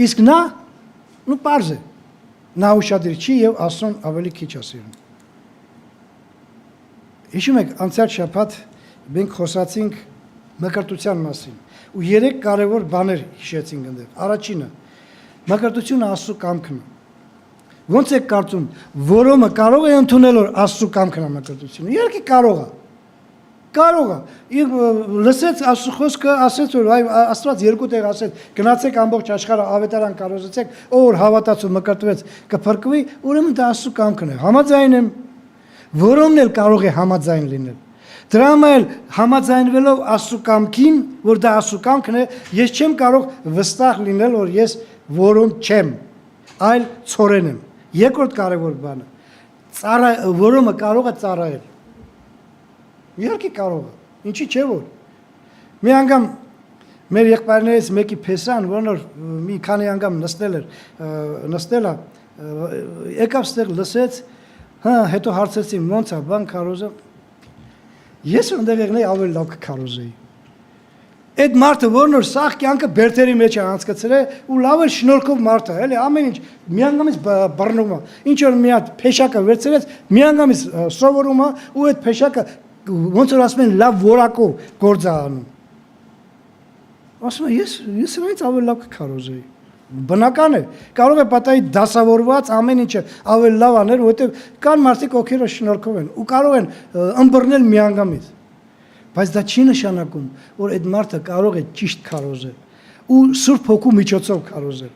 իսկ նա նու պարզ է։ Նա ուշադիր չի եւ Աստծուն ավելի քիչ է սիրում։ Հիշում եք, անցյալ շաբաթ մենք խոսացինք մկրտության մասին ու 3 կարևոր բաներ հիշեցինք այնտեղ։ Առաջինը՝ մկրտությունը Աստծո կամքն է։ Ոնց է կարծում, որոմը կարող է ընդունել որ Աստծո կամքն է մկրտությունը։ Իհարկե կարող է։ Կարող է։ Լսեց Աստծո խոսքը, ասեց որ այ Աստված երկու տեղ ասեց, գնացեք ամբողջ աշխարհը ավետարան կարոզեցեք, ով որ հավատաց ու մկրտվեց կփրկվի, ուրեմն դա Աստծո կամքն է։ Համաձայն եմ։ Որոնն էլ կարող է համաձայն լինել։ Դրա համար համաձայնվելով Աստծո կամքին, որ դա Աստծո կամքն է, ես չեմ կարող վստահ լինել, որ ես որոն չեմ, այլ ցորեն եմ։ Երկրորդ կարևոր բանը, որոմը կարող է ծառայել։ Իհարկե կարող է, ինչի՞ չէ որ։ Մի անգամ մեր եղբայրներից մեկի փեսան, որ մի քանի անգամ նստել է, եկավ ստեղ լսեց, հա, հետո հարցեցին ոնց է, բան քարոզը։ Ես այնտեղ եղնեի ավելի լավ կքարոզեի։ Այդ մարդը, որն որ սաղ կյանքը բերթերի մեջ է անցկացրել ու լավ է շնորհքով մարդ է, էլի ամեն ինչ միանգամից բռնում է։ Ինչ որ մի հատ փեշակը վերցրեց, միանգամից սովորում է ու այդ փեշակը ոնց որ ասում են լավ որակով գործ է անում։ Ասում եմ ես նրանից ավելի լավ կքարոզեի։ Բնական է, կարող է պատահի դասավորված ամեն ինչը ավելի լավ անել, որովհետև կան մարդիկ ովքեր շնորհքով են ու կարող են ըմբռնել միանգամից։ Բայց դա չի նշանակում, որ այդ մարդը կարող է ճիշտ քարոզել ու Սուրբ Հոգու միջոցով քարոզել։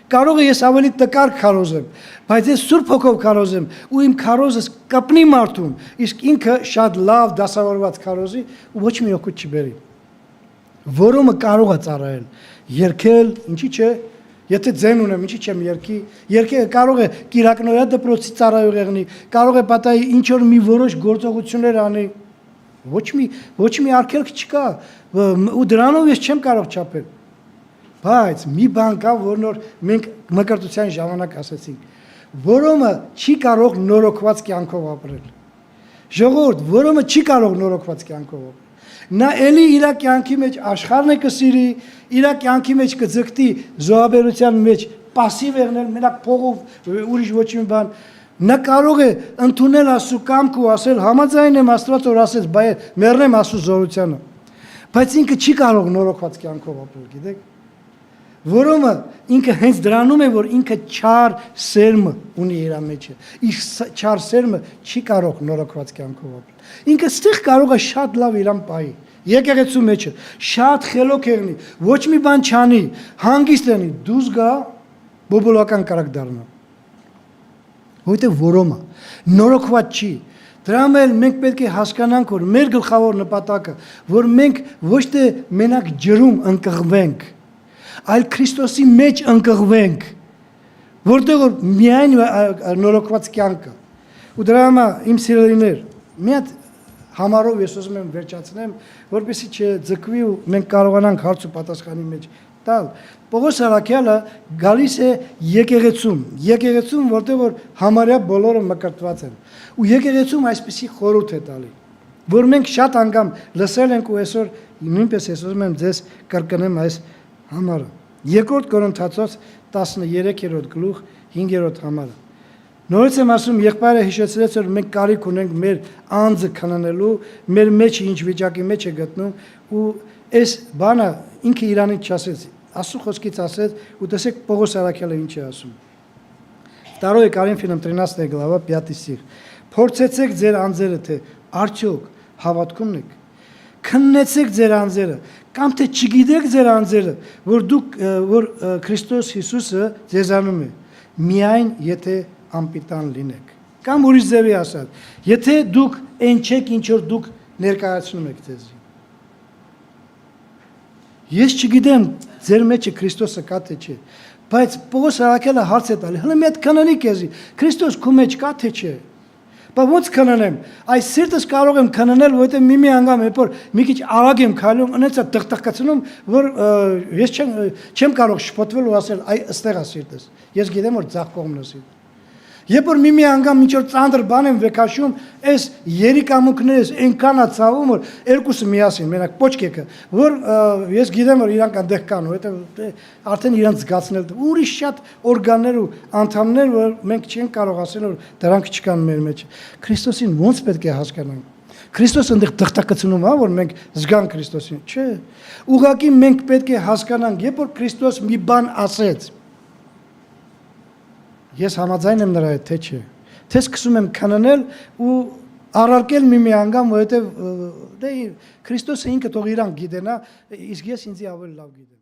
Կարող է ես ավելի տկար քարոզեմ, բայց ես Սուրբ Հոգով քարոզեմ ու իմ քարոզս կպնի մարդուն, իսկ ինքը շատ լավ դասավորված քարոզի ու ոչ մի օգուտ չբերի։ Որոմը կարող է ծառայել, երգել, ինչի՞ չէ, եթե ձեն ունեմ, ինչի՞ չեմ երգի, երգել կարող է կիրակնոյա դպրոցի ծառայող եղնի, կարող է պատահի ինչ որ մի որոշ գործողություններ անի, ոչ մի արգելք չկա, ու դրանով ես չեմ կարող չափել։ Բայց մի բան կա, որ նոր մենք մկրտության ժամանակ ասացինք, որոմը չի կարող նորոգված կյանքով ապրել։ Ժողովուրդ, որոմը չի կարող նորոգված կյանքով ապրել։ Նա էլի իր կյանքի մեջ աշխարհն է կսիրի, իր կյանքի մեջ կձգտի զոհաբերության մեջ пассив եղնել, մենակ փողով ուրիշ ոչ մի բան։ Նա կարող է ընդունել Աստծո կամքը ու ասել համաձայն եմ Աստված որ ասեց, բայց մեռնեմ Աստծո զորությանը։ Բայց ինքը չի կարող նորոգված կյանքով ապրել, գիտեք։ որոնը ինքը հենց դրանում է, որ ինքը չար սերմը ունի իր մեջը։ Իսկ չար սերմը չի կարող նորոգված կյանքով ապրել։ Ինքը ստեղ կարող է շատ լավ իրան պայի։ Եկեղեցու մեջը շատ խելոք եղնի, ոչ մի բան չանի, հանգիստ լինի, դուրս գա բոբոլական կարակ դառնա։ Որտեղ որոմը նորոգված չի։ Դրամ էլ մենք պետք է հասկանանք, որ մեր գլխավոր նպատակը, որ մենք ոչ թե մենակ ջրում ընկղվենք, այլ Քրիստոսի մեջ ընկղվենք, որտեղ որ միայն նորոգված կյանքը։ Ու դրա համար իմ սիրելիներ, մի հատ համարով ես ուզում եմ վերջացնեմ, որպեսզի չձգվի ու մենք կարողանանք հարց ու պատասխանի մեջ տալ։ Պողոս Արաքյալը գալիս է եկեղեցում, որտեղ որ համարյա բոլորը մկրտված են։ Ու եկեղեցում այսպեսի խորհուրդ է տալի, որ մենք շատ անգամ լսել ենք ու այսօր նույնպես ես ուզում եմ ձեզ կրկնեմ այս համարը։ Երկրորդ Կորինթացոց 13-րդ գլուխ 5-րդ համարը։ Նորից եմ ասում, եղբայրը հիշեցրեց, որ մենք կարիք ունենք մեր անձը քննելու, մեր մեջը ինչ վիճակի մեջ է գտնում ու այս բանը ինքը Իրանից չասեց, Աստծո խոսքից ասեց ու տեսեք Պողոս Արաքյալը ինչ է ասում։ 2 Коринфянам 13 глава 5 стих. Փորձեցեք ձեր անձերը, թե արդյոք հավատքումն եք։ Քննեցեք ձեր անձերը, կամ թե չգիտեք ձեր անձերը, որ Քրիստոս Հիսուսը ձեզանում է, միայն եթե անպիտան լինեք։ Կամ ուրիշ ձևի ասած, եթե դուք այն չեք, ինչ որ դուք ներկայացնում եք ձեզ։ Ես չգիտեմ ձեր մեջը Քրիստոսը կա թե չէ, բայց Պողոս Արաքյալը հարց է տալի, հələ մի հատ քննի քեզի, Քրիստոս քո մեջ կա թե չէ։ Բայց ո՞նց քննեմ։ Այս սիրտս կարող եմ քննել, որովհետև մի անգամ երբ որ մի քիչ արագ եմ քայլում, այնց է տղտղկացնում, որ ես չեմ կարող շփոթվել ու ասել, այ ըստեղ է սիրտս։ Ես գիտեմ որ ձախ կողմն է սիրտ։ Երբ որ մի անգամ ինչ որ ծանր բան եմ վեքաշում, այս երիկամուկներս այնքան է ցավում, որ երկուսը միասին, մենակ պոչկեկը, որ ես գիտեմ որ իրանք այնտեղ կան, որովհետև արդեն իրանք զգացնել ուրիշ շատ օրգաններ ու անդամներ, որ մենք չենք կարող ասել որ դրանք չկան մեր մեջ։ Քրիստոսին ո՞նց պետք է հասկանանք։ Քրիստոսը այնտեղ դղտակացնում է, որ մենք զգանք Քրիստոսին, չէ։ Ուղղակի մենք պետք է հասկանանք, երբ որ Քրիստոս մի բան ասեց, ես համաձայն եմ նրա հետ, թե չէ։ Թե սկսում եմ քննել ու առարկել մի անգամ, որովհետև դե Քրիստոսը ինքը թող իրան գիտենա, իսկ ես ինձի ավելի լավ գիտեմ։